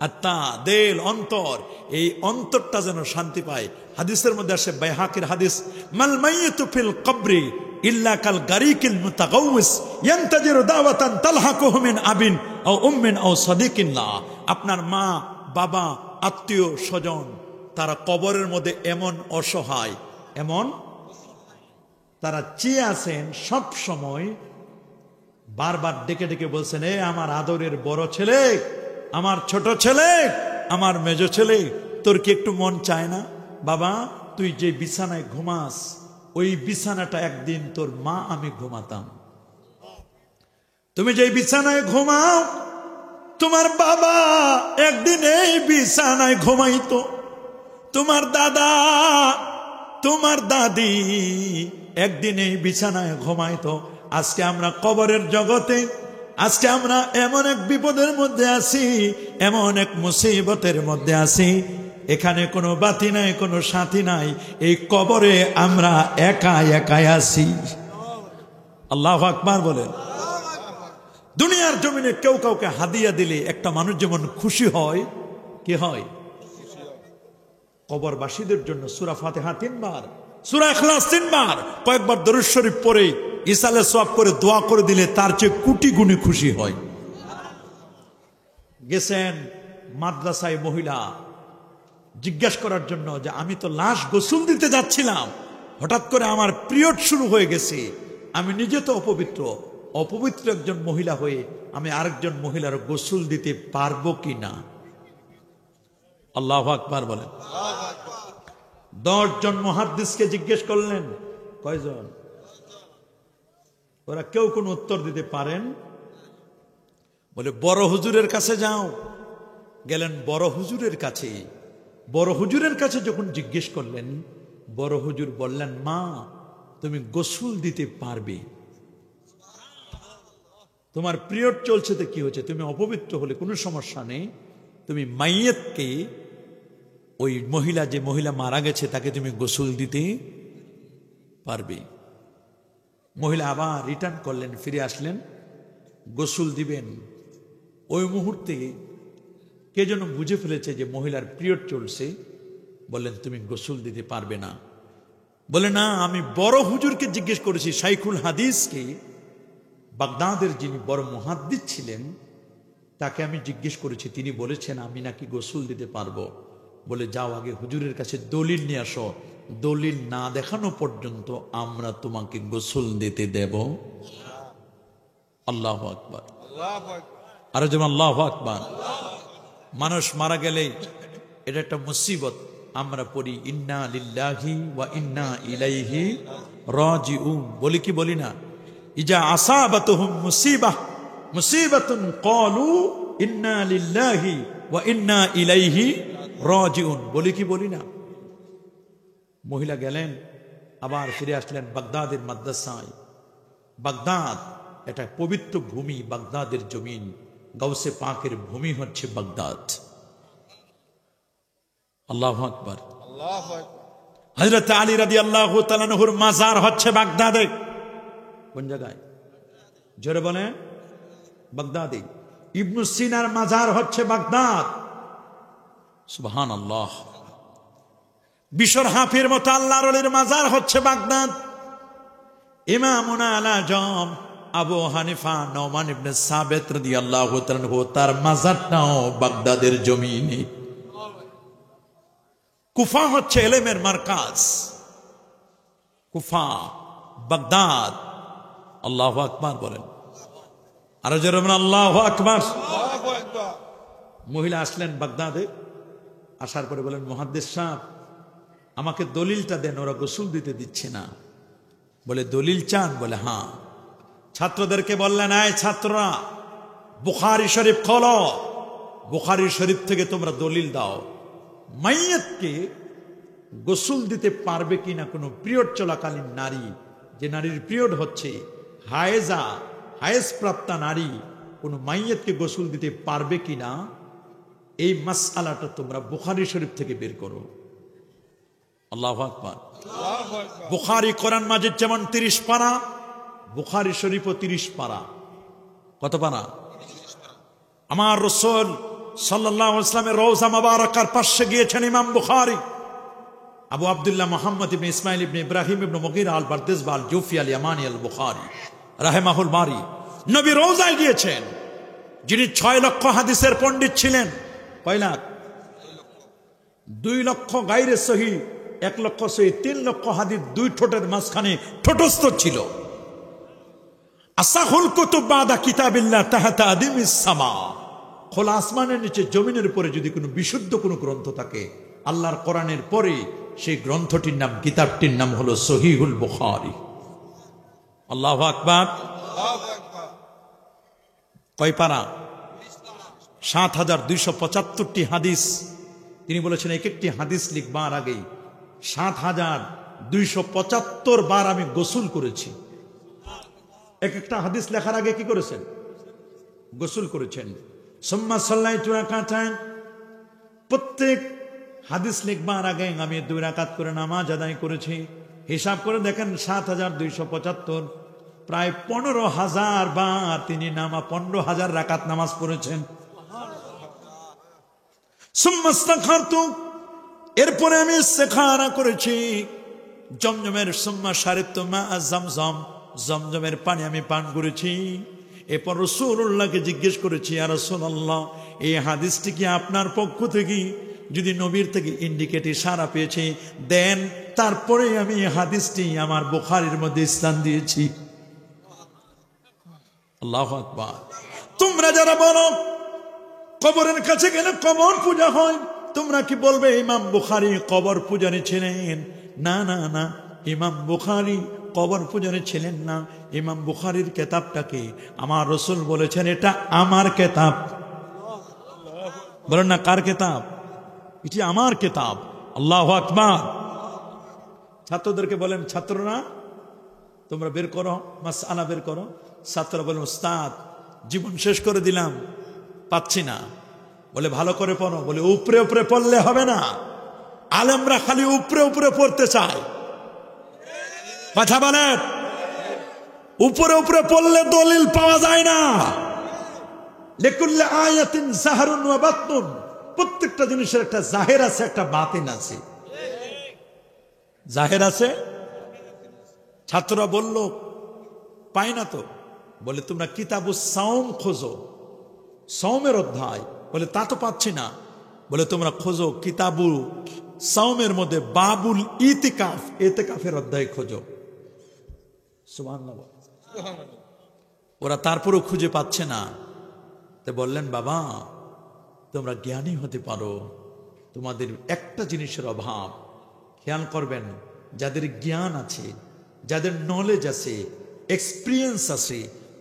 আত্মা, দিল, অন্তর। এই অন্তরটা যেন শান্তি পায়। হাদিসের মধ্যে আসে, বাইহাকির হাদিস, মাল মাইয়িতু ফিল কবরি ইল্লা কাল গারিকিল মুতাগাউস ইয়ান্তাজিরু দাওয়াতান তালহাকুহু মিন আবিন আও উম্মিন আও সাদিকিন লা। আপনার মা, বাবা, আত্মীয় স্বজন তারা কবরের মধ্যে এমন অসহায়, এমন তারা চেয়ে আছেন সব সময়, বারবার ডেকে ডেকে বলছেন, এ আমার আদরের বড় ছেলে, আমার ছোট ছেলে, আমার মেজ ছেলে, তোর কি একটু মন চায় না বাবা, তুই যে বিছানায় ঘুমাস ওই বিছানাটা একদিন তোর মা আমি ঘুমাতাম। তুমি যে বিছানায় ঘুমাও তোমার বাবা একদিন এই বিছানায় ঘুমাইতো। তোমার দাদা, তোমার দাদি একদিন এই বিছানায় ঘুমাইতো। আজকে আমরা কবরের জগতে, আজকে আমরা এমন এক বিপদের মধ্যে আছি, এমন এক মুসিবতের মধ্যে আছি, এখানে কোনো বাতি নাই, কোনো সাথী নাই, এই কবরে আমরা একা একাই আছি। আল্লাহু আকবার বলেন। দুনিয়ার জমিনে কেউ কাউকে হাদিয়া দিলে একটা মানুষ যেমন খুশি হয়, কি হয়? কবরবাসীদের জন্য সূরা ফাতিহা 3 বার, সূরা ইখলাস 3 বার, কয়েকবার দরুদ শরীফ পড়ে ইসালে সওয়াব করে দোয়া করে দিলে তার চেয়ে কোটি গুণে খুশি হয়। গেছেন মাদ্রাসায় মহিলা জিজ্ঞাসা করার জন্য যে আমি তো লাশ গোসল দিতে যাচ্ছিলাম, হঠাৎ করে আমার পিরিয়ড শুরু হয়ে গেছে, আমি নিজে তো অপবিত্র, অপবিত্র একজন মহিলা হয়ে আমি আরেকজন মহিলার গোসল দিতে পারবো কিনা? আল্লাহু আকবার বলেন। 10 জন মুহাদ্দিসকে জিজ্ঞেস করলেন, কয়জন? ওরা কেউ কোনো উত্তর দিতে পারেন। বলে বড় হুজুরের কাছে যাও। গেলেন বড় হুজুরের কাছে। বড় হুজুরের কাছে যখন জিজ্ঞেস করলেন, বড় হুজুর বললেন, মা তুমি গোসল দিতে পারবে। তোমার পিরিয়ড চলছে তো কি হচ্ছে, তুমি অপবিত্র হলে কোনো সমস্যা নেই, তুমি মাইয়াতকে, ওই মহিলা যে মহিলা মারা গেছে তাকে তুমি গোসল দিতে পারবে। মহিলা আবার রিটার্ন করলেন, ফিরে আসলেন, গোসল দিবেন। ওই মুহূর্তে কে যেন বুঝে ফেলেছে যে মহিলার পিরিয়ড চলছে, বললেন তুমি গোসল দিতে পারবে না। বলে না, আমি বড় হুজুরকে জিজ্ঞেস করেছি, শাইখুল হাদিসকে, বাগদাদের যিনি বড় মুহাদ্দিস ছিলেন তাকে আমি জিজ্ঞেস করেছি, তিনি বলেছেন আমি নাকি গোসল দিতে পারবো। বলে যাও আগে হুজুরের কাছে দলিল নিয়ে আসো, দলিল না দেখানো পর্যন্ত আমরা তোমাকে গোসল দিতে দেব। আল্লাহু আকবার, আরো যেমন আল্লাহু আকবার। মানুষ মারা গেলে এটা একটা মুসিবত। আমরা পড়ি ইন্না লিল্লাহি ওয়া ইন্না ইলাইহি রাজিউন, বলি কি বলি না? ইজা আসাবাতুহুম মুসিবাতুন ক্বালু ইন্না লিল্লাহি ওয়া ইন্না ইলাইহি রাজিউন, বলি কি বলি না? মহিলা গেলেন, আবার ফিরে আসলেন বাগদাদের মাদ্রাসায়। বাগদাদ এটা পবিত্র ভূমি, বাগদাদের জমিন, গাউসে পাকের ভূমি হচ্ছে বাগদাদ। আল্লাহু আকবার। হযরত আলী রাদিয়াল্লাহু তাআলা আনহুর মাজার হচ্ছে বাগদাদে। কোন জায়গায়? জোরে বলেন। বাগদাদে। ইবনু সিনার মাজার হচ্ছে বাগদাদ। সুবহানাল্লাহ। বিশর হাফির মতো আল্লাহর ওলির মাজার হচ্ছে বাগদাদ। ইমামুনা আল-আযম আবু হানিফা নোমান ইবনে সাবিত রাদিয়াল্লাহু তাআলা আনহু, তার মাজারটাও বাগদাদের জমিনে। কুফা হচ্ছে ইলমের মারকাজ। কুফা, বাগদাদ। আল্লাহু আকবার বলেন। আরো জোরে বলেন আল্লাহু আকবার। মহিলা আসলেন বাগদাদে। আসার পরে বলেন, মুহাদ্দিস সাহেব আমাকে দলিলটা দেন, ওরা গোসল দিতে দিচ্ছে না। বলে দলিল চান? বলে হ্যাঁ। ছাত্রদেরকে বললেন, এই ছাত্ররা বুখারী শরীফ খোলো, বুখারী শরীফ থেকে তোমরা দলিল দাও, মাইয়াতকে গোসল দিতে পারবে কিনা কোনো পিরিয়ড চলাকালীন নারী, যে নারীর পিরিয়ড হচ্ছে, হায়েজা, হায়েজ প্রাপ্তা নারী, কোনো মাইয়াতকে গোসল দিতে পারবে কিনা, এই মাসআলাটা তোমরা বুখারী শরীফ থেকে বের করো। আল্লাহু আকবার। বুখারী কোরআন মাজিদ যেমন 30 পারা, বুখারী শরীফও 30 পারা। কত পারা? আমার রাসূল সাল্লাল্লাহু আলাইহি ওয়াসাল্লামের রওজা মুবারাকার পাশে গিয়েছেন ইমাম বুখারী। আবু আব্দুল্লাহ মুহাম্মদ ইবনে ইসমাইল ইবনে ইব্রাহিম ইবনে মুগীরা আল বারদিসবা আল জুফি আল ইয়ামানি আল বুখারী রাহিমাহুল বারী নবী রওজায় গিয়েছেন, যিনি 6 লক্ষ হাদিসের পণ্ডিত ছিলেন। কয় লাখ? 2 লক্ষ গায়রে সহিহ, 1 লক্ষ সহিহ, 3 লক্ষ হাদিস 2 ঠোঁটের মাঝখানে ঠোঁটস্থ ছিল। আসাহুল কুতুব বাদা কিতাবিল্লাহ তাহাতা আদিমিস সামা, খোলা আসমানের নিচে জমিনের উপরে যদি কোনো বিশুদ্ধ কোনো গ্রন্থ থাকে আল্লাহর কোরআনের পরে, সেই গ্রন্থটির নাম, কিতাবটির নাম হলো সহিহুল বুখারী। আল্লাহু আকবার। কয় পারা? ৭,২৭৫টি হাদিস। তিনি বলেছেন এক একটি হাদিস লিখবার আগেই ৭,২৭৫ বার আমি গোসল করেছি। এক একটা হাদিস লেখার আগে কি করেছেন? গোসল করেছেন। সুম্মা সাল্লাইতু রাকাতান, প্রত্যেক হাদিস লিখবার আগে আমি 2 রাকাত করে নামাজ আদায় করেছি। হিসাব করে দেখেন ৭,২৭৫, প্রায় 15,000 বার তিনি 15,000 রাকাত নামাজ পড়েছেন। সুম্মা ইস্তাখারতু, এরপরে আমি ইস্তেখারা করেছি। জমজমের সুম্মা শারিবতু মা আয-যামযাম, জমজমের পানি আমি পান করেছি। এরপর রাসূলুল্লাহকে জিজ্ঞেস করেছি, ইয়া রাসূলুল্লাহ এই হাদিসটি কি আপনার পক্ষ থেকে? যদি নবীর থেকে ইন্ডিকেট, ইশারা পেয়েছি দেন, তারপরে আমি এই হাদিসটি আমার বুখারীর মধ্যে স্থান দিয়েছি। আল্লাহু আকবার। তোমরা যারা বলো কবরের কাছে গেলে কবর পূজা হয়, তোমরা কি বলবে ইমাম বুখারী কবর পূজারী ছিলেন? না না না, ইমাম বুখারী কবর পূজনে ছিলেন না। ইমাম বুখারীর কিতাবটাকে আমার রাসূল বলেছেন এটা আমার কিতাব। বলেন না কার কিতাব? এটি আমার কিতাব। আল্লাহু আকবার। ছাত্রদেরকে বলেন, ছাত্ররা তোমরা বের করো, মাসআলা বের করো। ছাত্ররা বলেন, ওস্তাদ জীবন শেষ করে দিলাম, পাচ্ছি না। বলে ভালো করে পড়ো। বলে উপরে উপরে পড়লে হবে না, আলেমরা খালি উপরে উপরে পড়তে চায়। কথা বলেন, উপরে উপরে পড়লে দলিল পাওয়া যায় না। লিকুল্লি আয়াতিন যাহরুন ওয়া বাতনুন, প্রত্যেকটা জিনিসের একটা জাহের আছে, একটা বাতিন আছে। জাহের আছে। ছাত্ররা বলল পাই না তো। বলে তোমরা কিতাবুস সাওম খোঁজো, সাওমের অধ্যায়। বলে তা তো পাচ্ছি না। বলে তোমরা খোঁজো কিতাবুল সাওমের মধ্যে বাবুল ইতিকাফ, ইতিকাফের অধ্যায় খোঁজো। সুবহানাল্লাহ। ওরা তারপরও খুঁজে পাচ্ছে না। তো বললেন, বাবা তোমরা জ্ঞানী হতে পারো, তোমাদের একটা জিনিসের অভাব। খেয়াল করবেন, যাদের জ্ঞান আছে, যাদের নলেজ আছে, এক্সপিরিয়েন্স আছে,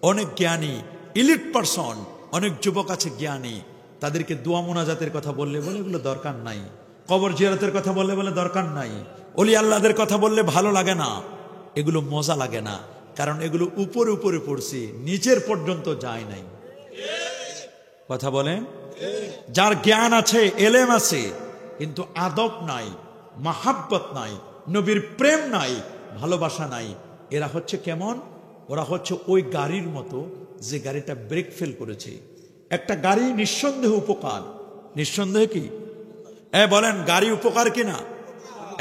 অনেক জ্ঞানী ইলিট পারসন, অনেক যুবক আছে জ্ঞানী, তাদেরকে দোয়া মোনাজাতের কথা বললে বলে এগুলো দরকার নাই। কবর জিয়ারতের কথা বললে বলে দরকার নাই। ওলি আল্লাহদের কথা বললে ভালো লাগে না, এগুলো মজা লাগে না, কারণ এগুলো উপরে উপরে পড়ছি, নিচের পর্যন্ত যায় নাই। কথা বলেন, যার জ্ঞান আছে, এলেম আছে, কিন্তু আদব নাই, মাহাব্বত নাই, নবীর প্রেম নাই, ভালোবাসা নাই, এরা হচ্ছে কেমন? ওরা হচ্ছে ওই গাড়ির মতো যে গাড়িটা ব্রেক ফেল করেছে। একটা গাড়ি নিঃসন্দেহ উপকার, নিঃসন্দেহে কি বলেন গাড়ি উপকার কিনা?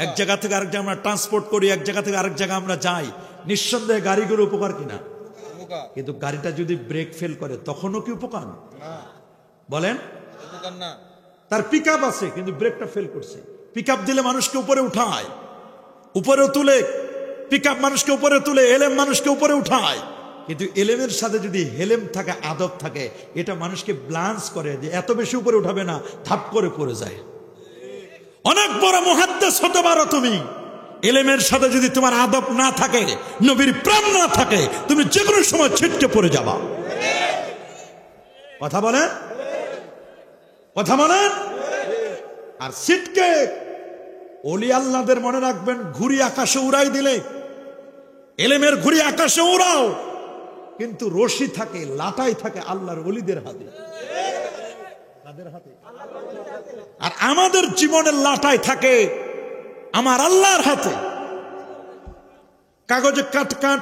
এক জায়গা থেকে আরেক জায়গায় আমরা ট্রান্সপোর্ট করি, এক জায়গা থেকে আরেক জায়গায় আমরা যাই, নিঃসন্দেহে গাড়িগুলো উপকার কিনা? কিন্তু গাড়িটা যদি ব্রেক ফেল করে তখনও কি উপকার? বলেন, তার পিক আপ আছে কিন্তু ব্রেকটা ফেল করছে। পিক আপ দিলে মানুষকে উপরে উঠায়, উপরে তুলে, পিক আপ মানুষকে উপরে তুলে, এলেম মানুষকে উপরে উঠায়। কিন্তু এলেমের সাথে যদি হেলেম থাকে, আদব থাকে, এটা মানুষকে ব্লান্স করে, যে এত বেশি উপরে উঠাবে না, থাপ করে পড়ে যায়। অনেক বড় মুহাদ্দিস হতে পারো তুমি, এলেমের সাথে যদি তোমার আদব না থাকে, নবীর প্রেম না থাকে, তুমি যে কোনো সময় ছিটকে পড়ে যাবা। কথা বলেন, কথা বলেন। আর ছিটকে ওলি আল্লাহদের মনে রাখবেন, ঘুড়ি আকাশে উড়াই দিলে, এলেমের ঘুড়ি আকাশে উড়াও, কিন্তু রশি থাকে, লাটাই থাকে আল্লাহর ওলিদের হাতে। কাদের হাতে? আর আমাদের জীবনের লাটাই থাকে আমার আল্লাহর হাতে। কাগজে কাট কাট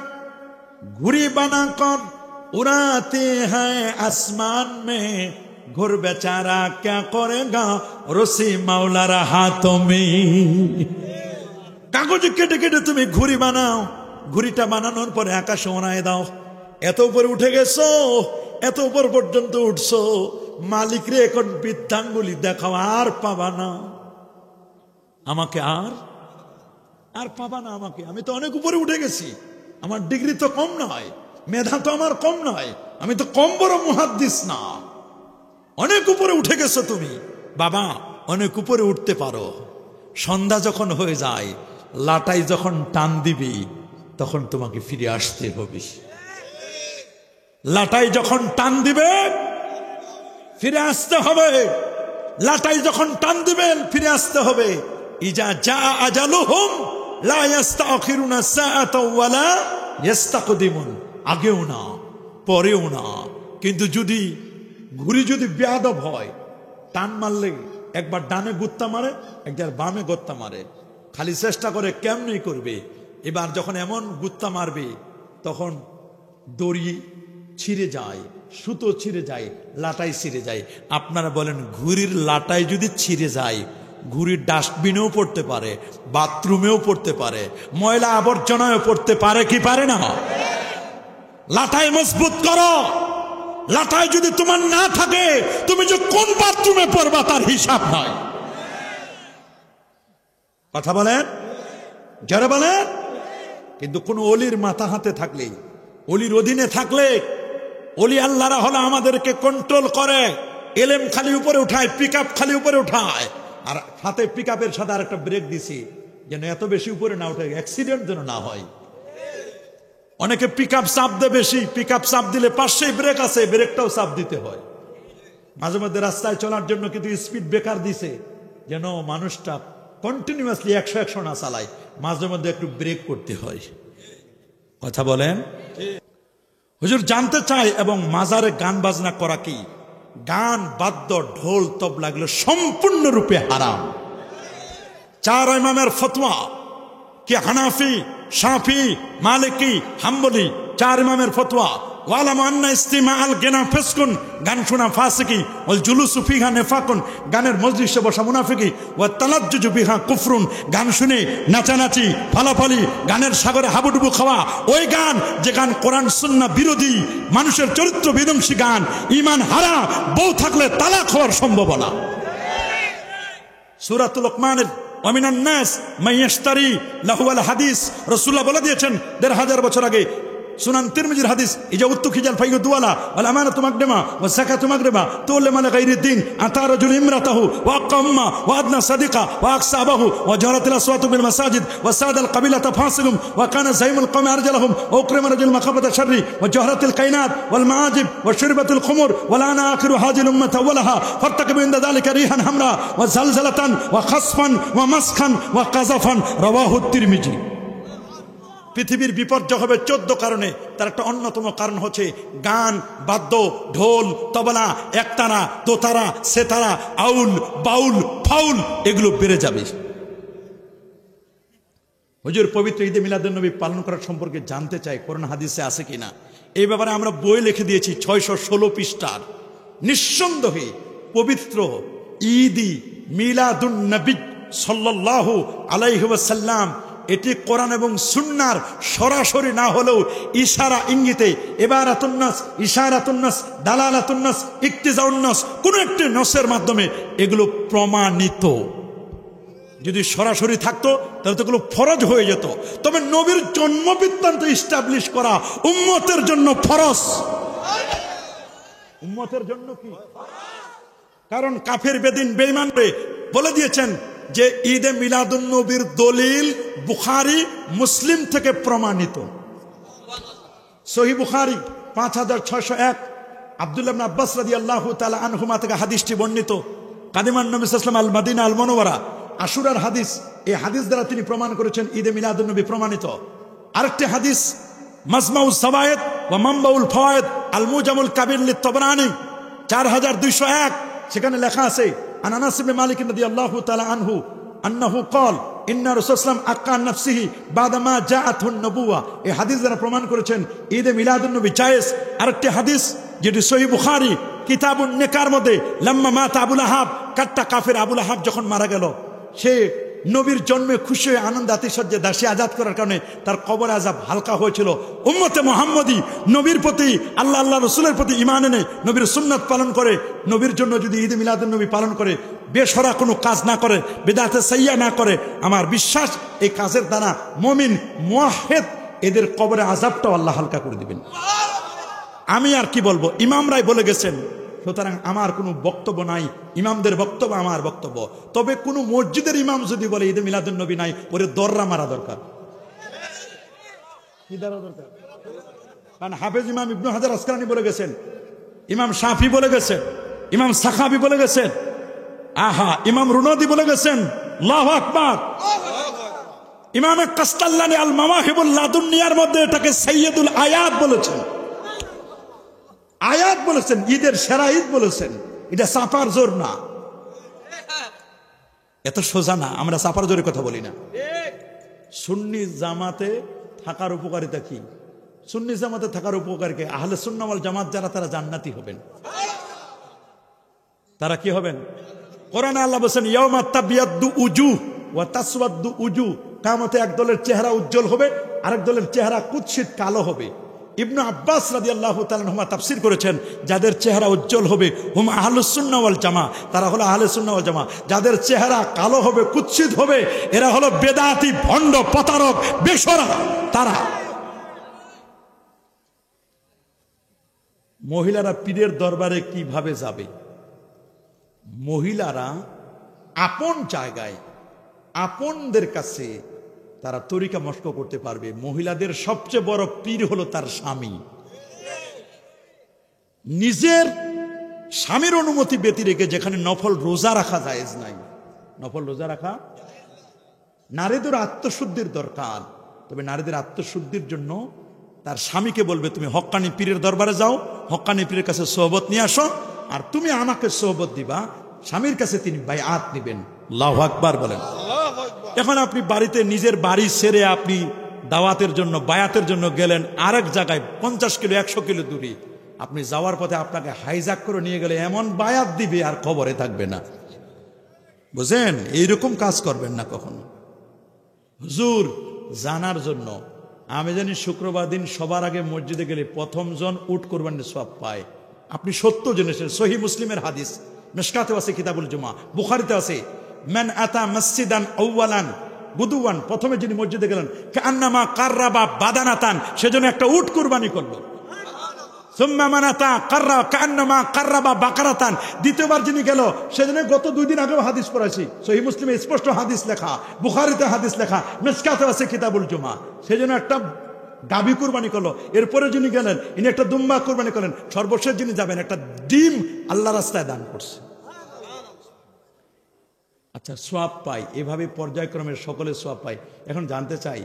ঘুড়ি বানা কর উড়াতে হ্যায় আসমান মে, ঘুর বেচারা ক্যা করেগা রসি মাওলার হাতোं में। কাগজে কেটে কেটে তুমি ঘুড়ি বানাও, ঘুড়িটা বানানোর পরে আকাশে ওড়ায় দাও। এত উপরে উঠে গেছো, এত উপর পর্যন্ত উঠছো, মালিক রে এখন বৃদ্ধাঙ্গুলি দেখাও, আর পাবা না আমাকে, আর পাবা না আমাকে। আমি তো অনেক উপরে উঠে গেছি, আমার ডিগ্রি তো কম নয়, মেধা তো আমার কম নয়, আমি তো কম বড় মুহাদ্দিস না। অনেক উপরে উঠে গেছো তুমি বাবা, অনেক উপরে উঠতে পারো। সন্ধ্যা যখন হয়ে যায়, লাটাই যখন টান দিবি, তখন তোমাকে ফিরে আসতে হবে। লাটাই যখন টান দিবে, ফিরে আসতে হবে। লাটাই যখন টান দিবেন, ফিরে আসতে হবে। ইজা জা আজালুহুম লা ইস্তাখিরুনা সাআতাও ওয়ালা ইস্তাকদিমুন, আগেও না পরেও না। কিন্তু যদি ঘুড়ি যদি বেয়াদব হয়, টান মারলে একবার ডানে গুত্তা মারে, একবার বামে গুত্তা মারে, খালি চেষ্টা করে কেমনি করবে। এবার যখন এমন গুত্তা মারবে, তখন দড়ি ছিঁড়ে যায়, সুতো ছিঁড়ে যায়, লাটাই ছিঁড়ে যায়। আপনারা বলেন, ঘুড়ির লাটাই যদি ছিঁড়ে যায়, ঘুড়ির ডাস্টবিনেও পড়তে পারে, বাথরুমেও পড়তে পারে, ময়লা আবর্জনায়ও পড়তে পারে কি পারে না? লাটাই মজবুত করো। লাটাই যদি তোমার না থাকে, তুমি যে কোন বাথরুমে পড়বা তার হিসাব নয়। কথা বলেন, যারা বলেন। কিন্তু কোন অলির মাথা হাতে থাকলে, অলির অধীনে থাকলে, অলি আল্লাহরা হলো আমাদেরকে কন্ট্রোল করে। এলেম খালি উপরে উঠায়, পিক আপ খালি উপরে উঠায়, আর হাতে পিক আপের সাথে আর একটা ব্রেক দিছি, যেন এত বেশি উপরে না উঠে, অ্যাক্সিডেন্ট যেন না হয়। অনেকে পিক আপ চাপ দেয় বেশি, পিক আপ চাপ দিলে পাশেই ব্রেক আছে, ব্রেকটাও চাপ দিতে হয়। মাঝে মধ্যে রাস্তায় চলার জন্য কিন্তু স্পিড ব্রেকার দিছে, যেন মানুষটা কন্টিনিউয়াসলি 100 না চালায়, মাঝে মধ্যে একটু ব্রেক করতে হয়। কথা বলেন। হুজুর জানতে চাই, এবং মাজারে গান বাজনা করা কি? গান, বাদ্য, ঢোল, তবলা এগুলো সম্পূর্ণরূপে হারাম। 4 ইমামের ফতোয়া, কি হানাফি, শাফি, মালিকি, হাম্বলি, 4 ইমামের ফতোয়া। ওয়ালাম আন্না ইস্তিমাআল গিনা ফিসকুন, গান শোনা ফাসিকি, ওয়াল জুলুসু ফিহা নিফাকুন, গানের মজলিসে বসা মুনাফিকি, ওয়া তালাজ্জুজু বিহা কুফরুন, গান শুনে নাচানাচি, ফালাফালি, গানের সাগরে হাবুডুবু খাওয়া, ওই গান যে গান কোরআন সুন্নাহ বিরোধী, মানুষের চরিত্র বিধ্বংসী গান, ঈমান হারা, বউ থাকলে তালাক হওয়ার সম্ভাবনা। সূরাতুল লোকমানের ওয়ামিনান নাস মাইয়াশতারি লাহুয়াল হাদিস, রাসূলুল্লাহ বলে দিয়েছেন 1500 বছর আগে, সুনান তিরমিজির হাদিস, ইজা উত্তুখিজাল ফাইয়ু দুয়ালা ওয়াল আমানাতু মাগরিমা ওয়া যাকাতু মাগরিমা তুল্লিমা লিগাইরিদ্দিন আতা রাজুল ইমরাতাহু ওয়া আকাম্মা ওয়া আদনা সাদিকা ওয়া আকসাবাহু ওয়া জারাতিল আসওয়াতু বিল মাসাজিদ ওয়া সাদাল কাবিলাতা ফাসিলুম ওয়া কানা যাইমুল কওমি আরজালহুম ওয়া উকরিমা রাজুল মাখাবাতা শাররি ওয়া জাহরাতিল কাইনাত ওয়াল মাআজিব ওয়া শুরবাতিল খুমুর ওয়া লানা আখিরু হাজিল উম্মাত আওয়ালাহা ফারতাকিবু ইনদা যালিকা রিহান হামরা ওয়া জালজালাতান ওয়া খাসফান ওয়া মাসখান ওয়া কাযাফান, রাওয়াহু তিরমিজি। পৃথিবীর বিপর্যয় হবে 14 কারণে, তার একটা অন্যতম কারণ হচ্ছে গান, বাদ্য, ঢোল, তবলা, একতারা, দোতারা, সেতারা, আউল, বাউল, ফাউল এগুলো বেড়ে যাবে। হুজুর পবিত্র ঈদে মিলাদুন নবী পালন করার সম্পর্কে জানতে চাই, কোরআন হাদিসে আছে কিনা। এই ব্যাপারে আমরা বই লিখে দিয়েছি 616 পৃষ্ঠার। নিঃসন্দেহে পবিত্র ঈদি মিলাদুন নবী সাল্লাল্লাহু আলাইহি ওয়াসাল্লাম এটি কোরআন এবং সুন্নাহর সরাসরি না হলেও ইশারা ইঙ্গিতে, ইবারাতুন নাস, ইশারাতুন নাস, দালালাতুন নাস, ইক্তিজাউন নাস, কোন একটি নসের মাধ্যমে এগুলো প্রমাণিত। যদি সরাসরি থাকতো তাহলে তো এগুলো ফরজ হয়ে যেত। তবে নবীর জন্ম বৃত্তান্ত ইস্টাবলিশ করা উম্মতের জন্য ফরজ। উম্মতের জন্য কি? কারণ কাফের বেদিন বেঈমানরা বলে দিয়েছেন যে ঈদে মিলাদুন নবীর দলিল বুখারী মুসলিম থেকে প্রমাণিত। সহিহ বুখারী 5601 আব্দুল্লাহ ইবনে আব্বাস রাদিয়াল্লাহু তাআলা আনহুমা থেকে হাদিসটি বর্ণিত। কাদিমান নবী সাল্লাল্লাহু আলাইহি ওয়াসাল্লাম আল মাদিনা আল মুনাওয়ারা, আশুরার হাদিস। এই হাদিস দ্বারা তিনি প্রমাণ করেছেন ঈদে মিলাদুন নবী প্রমাণিত। আরেকটি হাদিস মাজমাউজ যাওয়ায়েদ ওয়া মানবাউল ফাওয়ায়েদ আল মুজামুল কাবির লিত-তাবরানী 4201, সেখানে লেখা আছে আন আনাস ইবনে মালিক রাদিয়াল্লাহু তাআলা আনহু আন্নাহু ক্বাল ইন্না রাসূলুল্লাহ আক্কা নাফসিহি বাদা মা জাআতুন নবুওয়া। এই হাদিস দ্বারা প্রমাণ করেছেন ঈদে মিলাদুন নবী জায়েজ। আরেকটি হাদিস যেটি সহিহ বুখারী কিতাবুন নিকার মধ্যে, লাম্মা মাতা আবু লাহাব, কাট্টা কাফের আবু লাহাব যখন মারা গেল, সে নবীর জন্মে খুশি হয়ে আনন্দ আতিশয্যে দাসী আজাদ করার কারণে তার কবর আযাব হালকা হয়েছিল। উম্মতে মুহাম্মদী নবীর প্রতি, আল্লাহ রসুলের প্রতি ঈমান এনে নবীর সুন্নাত পালন করে, নবীর জন্য যদি ঈদে মিলাদুন নবী পালন করে, বেসরা কোনো কাজ না করে, বিদআতে সাইয়্যা না করে, আমার বিশ্বাস এই কাজের দ্বারা মুমিন মুওয়াহহিদ এদের কবরে আযাবটাও আল্লাহ হালকা করে দিবেন। আমি আর কি বলবো, ইমামরাই বলে গেছেন, সুতরাং আমার কোনো বক্তব্য নাই, ইমামদের বক্তব্য আমার বক্তব্য। তবে কোনো মসজিদের ইমাম যদি বলে ঈদে মিলাদুন নবী নাই, ওরে দররা মারা দরকার। কি দররা দরকার? কারণ হাফেজ ইমাম ইবনে হাজার আসকালানী বলে গেছেন, ইমাম শাফি বলে গেছেন, ইমাম সাখাবি বলে গেছেন, আহা ইমাম রুনদি বলে গেছেন, আল্লাহু আকবার। ইমাম কাস্তাল্লানী আল মাওয়াহিবুল লাদুন্নিয়ার মধ্যে এটাকে সাইয়্যিদুল আয়াত বলেছেন, আয়াত বলেছেন, ঈদের সেরা ঈদ বলেছেন। এটা চাপার জোর না, এত সোজা না, আমরা চাপার জোরে কথা বলি না। সুন্নি জামাতে থাকার উপকারিতা কি? সুন্নি জামাতে থাকার উপকার কি? আহলে সুন্নাহ ওয়াল জামাত যারা, তারা জান্নাতি হবেন। তারা কি হবেন? কোরআনে আল্লাহ বলেছেন ইয়াউমা তাবিয়াদ্দু উজুহ ওয়া তাসওয়াদ্দু উজুহ, কিয়ামতে এক দলের চেহারা উজ্জ্বল হবে, আরেক দলের চেহারা কুৎসিত কালো হবে। ইবনে আব্বাস রাদিয়াল্লাহু তাআলা আনহুমা তাফসীর করেছেন, যাদের চেহারা উজ্জ্বল হবে হুম আহলুস সুন্নাহ ওয়াল জামা, তারা হলো আহলে সুন্নাহ ওয়াল জামা। যাদের চেহারা কালো হবে, কুৎসিত হবে, এরা হলো বেদাতি, ভণ্ড, প্রতারক, বেশরা। তারা মহিলারা পীরের দরবারে কিভাবে যাবে? মহিলারা আপন জায়গায় আপনদের কাছে তারা তরিকা মস্ক করতে পারবে। মহিলাদের সবচেয়ে বড় পীর হলো তার স্বামী। নিজের স্বামীর অনুমতি ব্যতি রেখে যেখানে নফল রোজা রাখা জায়েজ নাই, নফল রোজা রাখা। নারীদের আত্মশুদ্ধির দরকার, তবে নারীদের আত্মশুদ্ধির জন্য তার স্বামীকে বলবে তুমি হক্কানি পীরের দরবারে যাও, হক্কানি পীরের কাছে সোহবত নিয়ে আসো, আর তুমি আমাকে সোহবত দিবা। স্বামীর কাছে তিনি বাইআত নিবেন। আল্লাহু আকবার বলেন। এখন আপনি বাড়িতে নিজের বাড়ি ছেড়ে আপনি দাওয়াতের জন্য বায়াতের জন্য গেলেন আরেক জায়গায় 50 কিলো 100 কিলো দূরে, আপনি যাওয়ার পথে আপনাকে হাইজ্যাক করে নিয়ে গেলে এমন বায়াত দিবে আর খবরে থাকবে না, বুঝেন? এইরকম কাজ করবেন না কখনো। হুজুর জানার জন্য আমি জানি শুক্রবার দিন সবার আগে মসজিদে গেলে প্রথম জন উট কোরবানির সওয়াব পায়। আপনি সত্য জেনেছেন, সহিহ মুসলিমের হাদিস, মিশকাতে আছে, কিতাবুল জুমা, বুখারীতে আছে, মান আতা মসজিদান আউয়ালান গুদুওয়ান, প্রথমে যিনি মসজিদে গেলেন কান্নামা কাররাবা বাদানাতান, সেজন্য একটা উট কুরবানি করলো। সুম্মা মান আতা কান্নামা কাররাবা বাকারাতান, দ্বিতীয়বার যিনি গেল সেজন্য গত 2 দিন আগেও হাদিস পড়াইছি, সহিহ মুসলিমে স্পষ্ট হাদিস লেখা, বুখারীতে হাদিস লেখা, মিশকাতে আছে কিতাবুল জুমা, সেজন্য একটা গাভী কুরবানি করলো। এরপরে যিনি গেলেন ইনি একটা দুম্বা কুরবানি করলেন। সর্বশেষ যিনি যাবেন একটা ডিম আল্লাহ রাস্তায় দান করছে। আচ্ছা, সোয়াব পাই, এভাবে পর্যায়ক্রমে সকলে সোয়াব পাই। এখন জানতে চাই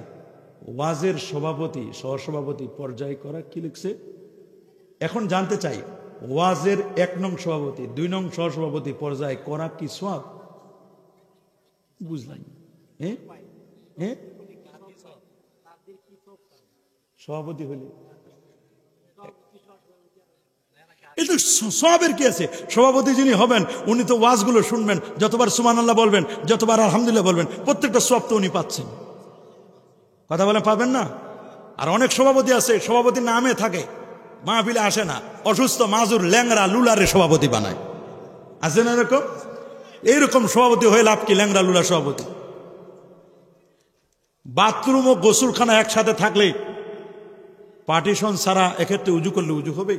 ওয়াজের সভাপতি সহসভাপতি পর্যায় করা কি লিখছে। এখন জানতে চাই ওয়াজের 1 নং সভাপতি 2 নং সহসভাপতি পর্যায় করা কি সোয়াব? বুঝলাম। সভাপতি হলে এটা সওয়াবের কি আছে? সভাপতি যিনি হবেন উনি তো ওয়াজগুলো শুনবেন, যতবার সুবহানাল্লাহ বলবেন, যতবার আলহামদুলিল্লাহ বলবেন, প্রত্যেকটা সওয়াব তো উনি পাচ্ছেন। কথা বলেন পাবেন না? আর অনেক সভাপতি আছে সভাপতির নামে থাকে, মাহফিলে আসে না, অসুস্থ মাজুর ল্যাংরা লুলারে সভাপতি বানায়। আছে না এরকম? এইরকম সভাপতি হয়ে লাভ কি? ল্যাংরা লুলা সভাপতি। বাথরুম ও গোসলখানা একসাথে থাকলে পার্টিশন ছাড়া এক্ষেত্রে উজু করলে উজু হবে?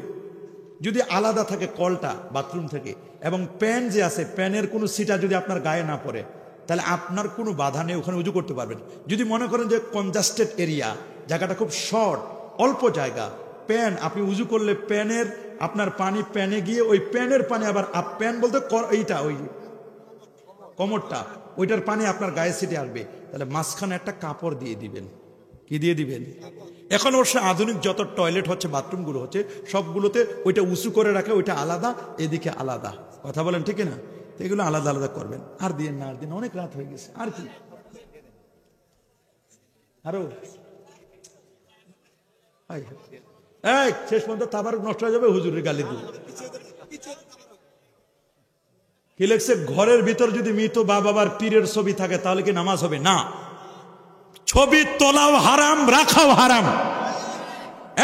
যদি আলাদা থাকে কলটা বাথরুম থেকে, এবং প্যান যে আছে প্যানের কোনো সিটা যদি আপনার গায়ে না পড়ে, তাহলে আপনার কোনো বাধা নেই, ওখানে উজু করতে পারবেন। যদি মনে করেন যে কনজাস্টেড এরিয়া, জায়গাটা খুব শর্ট, অল্প জায়গা, প্যান আপনি উজু করলে প্যানের আপনার পানি প্যানে গিয়ে ওই প্যানের পানি আবার প্যান বলতে এইটা ওই কোমরটা, ওইটার পানি আপনার গায়ে সিটে আসবে, তাহলে মাঝখানে একটা কাপড় দিয়ে দিবেন। কি দিয়ে দিবেন? এখন অবশ্য আধুনিক যত টয়লেট হচ্ছে, বাথরুমগুলো হচ্ছে, সবগুলোতে ওইটা উঁচু করে রাখে, ওইটা আলাদা, এদিকে আলাদা। কথা বলেন ঠিক না? এগুলো আলাদা আলাদা করবেন। আর দিন না, আর দিন, অনেক রাত হয়ে গেছে, আর কি আরো শেষ পর্যন্ত তাবারুক নষ্ট হয়ে যাবে হুজুরের গালি দিয়ে। কি লেখছে? ঘরের ভিতর যদি মৃত বাবার পীরের ছবি থাকে তাহলে কি নামাজ হবে? না। ছবি তোলাও হারাম, রাখাও হারাম।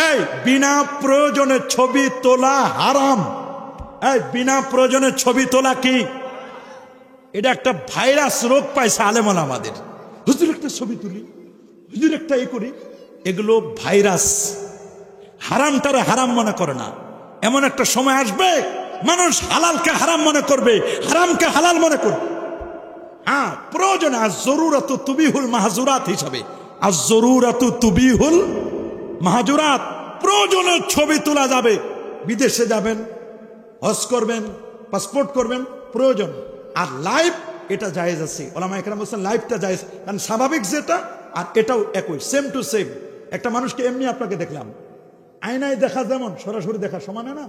এই বিনা প্রয়োজনে ছবি তোলা হারাম। এই বিনা প্রয়োজনে ছবি তোলা কি? এটা একটা ভাইরাস রোগ পাইছে আলেমন আমাদের। হুজুর একটা ছবি তুলি, হুজুর একটা এ করি, এগুলো ভাইরাস। হারামটারে হারাম মনে করে না। এমন একটা সময় আসবে মানুষ হালালকে হারাম মনে করবে, হারামকে হালাল মনে করবে। হ্যাঁ, প্রয়োজনে আজ-জরুরাতু তুবিহুল মাহজুরাত হিসাবে, আজ-জরুরাতু তুবিহুল মাহজুরাত, প্রয়োজনে ছবি তোলা যাবে। বিদেশে যাবেন, হজ করবেন, পাসপোর্ট করবেন, প্রয়োজন। আর লাইভ এটা জায়েজ আছে, ওলামা একরাম বলেছেন লাইভটা জায়েজ, কারণ স্বাভাবিক যেটা আর এটাও একই, সেম টু সেম। একটা মানুষকে এমনি আপনাকে দেখলাম, আয়নায় দেখা যেমন সরাসরি দেখা সমান না,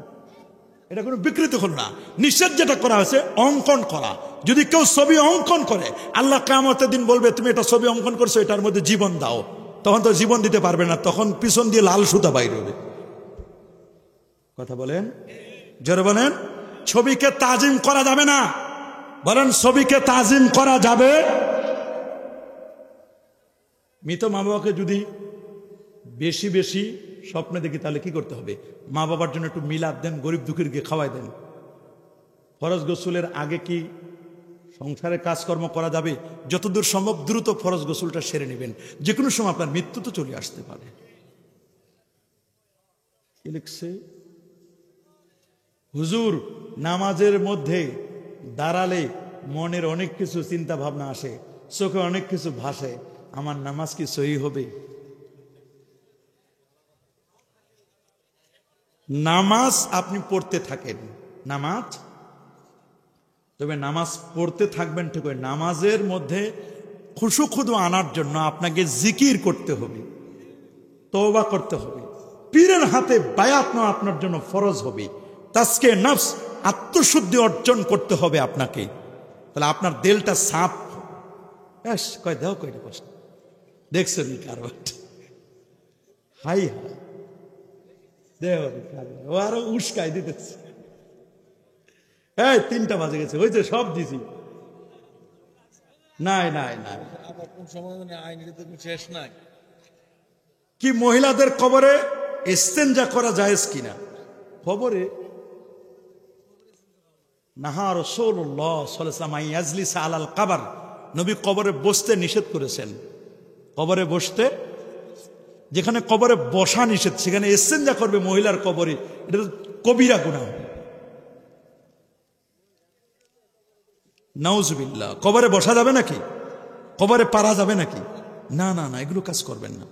এটা কোনো বিকৃতি হল না। নিষেধ যেটা করা হয়েছে অঙ্কন করা। যদি কেউ ছবি অঙ্কন করে, আল্লাহ কিয়ামতের দিন বলবে তুমি এটা ছবি অঙ্কন করছো, এটার মধ্যে জীবন দাও। তখন তো জীবন দিতে পারবে না, তখন পিছন দিয়ে লাল সুতা বাইর হবে। কথা বলেন, জোরে বলেন। ছবিকে তাজিম করা যাবে না। বলেন, ছবিকে তাজিম করা যাবে। মৃত মা বাবাকে যদি বেশি বেশি স্বপ্নে দেখি তাহলে কি করতে হবে? মা বাবার জন্য একটু মিলাদ দেন, গরিব দুঃখীরকে খাওয়াই দেন। ফরজ গোসলের আগে কি সংসারের কাজকর্ম করা যাবে? যতদূর সম্ভব দ্রুত ফরজ গোসলটা সেরে নেবেন, যে কোনো সময় আপনার মৃত্যু তো চলে আসতে পারে। কি লিখছে? হুজুর, নামাজের মধ্যে দাঁড়ালে মনের অনেক কিছু চিন্তা ভাবনা আসে, চোখে অনেক কিছু ভাসে, আমার নামাজ কি সহি হবে? নামাজ আপনি পড়তে থাকেন, নামাজ, তবে নামাজ পড়তে থাকবেন ঠিক, নামাজের মধ্যে খুশু খুদু আনার জন্য আপনাকে জিকির করতে হবে, তওবা করতে হবে, পীরের হাতে বায়াত নেওয়া আপনার জন্য ফরজ হবে, তাজকে নফস আত্মশুদ্ধি অর্জন করতে হবে আপনাকে। তাহলে আপনার দিলটা সাফ। ব্যাস কয় দাও কয়টা কষ্ট দেখছেন কারবার, হাই হাই দেহ ও আরো উস্কাই দিতেছে। এই 3টা বাজে গেছে, ওই যে সব দিছি। নাই নাই নাই, শেষ নাই। কি মহিলাদের কবরে ইস্তেঞ্জা করা জায়েজ কিনা? কবরে নাহা রাসূলুল্লাহ সাল্লাল্লাহু আলাইহি ওয়াসাল্লাম ইয়াজলিসা আলাল কবর, নবী কবরে বসতে নিষেধ করেছেন। কবরে বসতে, যেখানে কবরে বসা নিষেধ সেখানে ইস্তেঞ্জা করবে মহিলার কবরে, এটা তো কবিরা গুনাহ। নাউজুবিল্লাহ। কবরে বসা যাবে নাকি? কবরে পারা যাবে নাকি? না না না, এগুলো কাজ করবেন না।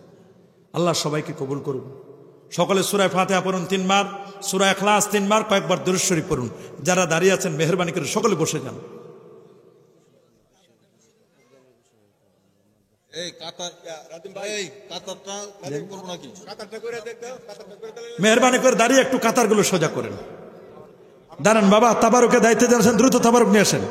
আল্লাহ সবাইকে কবুল করুন। সকলে সূরা ফাতিহা পড়ুন 3 বার, সূরা ইখলাস 3 বার, কয়েকবার দুরূদ শরীফ পড়ুন। যারা দাঁড়িয়ে আছেন মেহেরবানি করে সকলে বসে যান। এই কাতার রাদিম ভাই, এই কাতারটা করব নাকি? কাতারটা করে দেখ দাও, কাতারটা করে দিলে মেহেরবানি করে দাঁড়িয়ে একটু কাতারগুলো সোজা করেন। দাঁড়ান বাবা, তাবারুকে দায়িত্বে যাচ্ছেন, দ্রুত তাবারুক নিয়ে আসেন।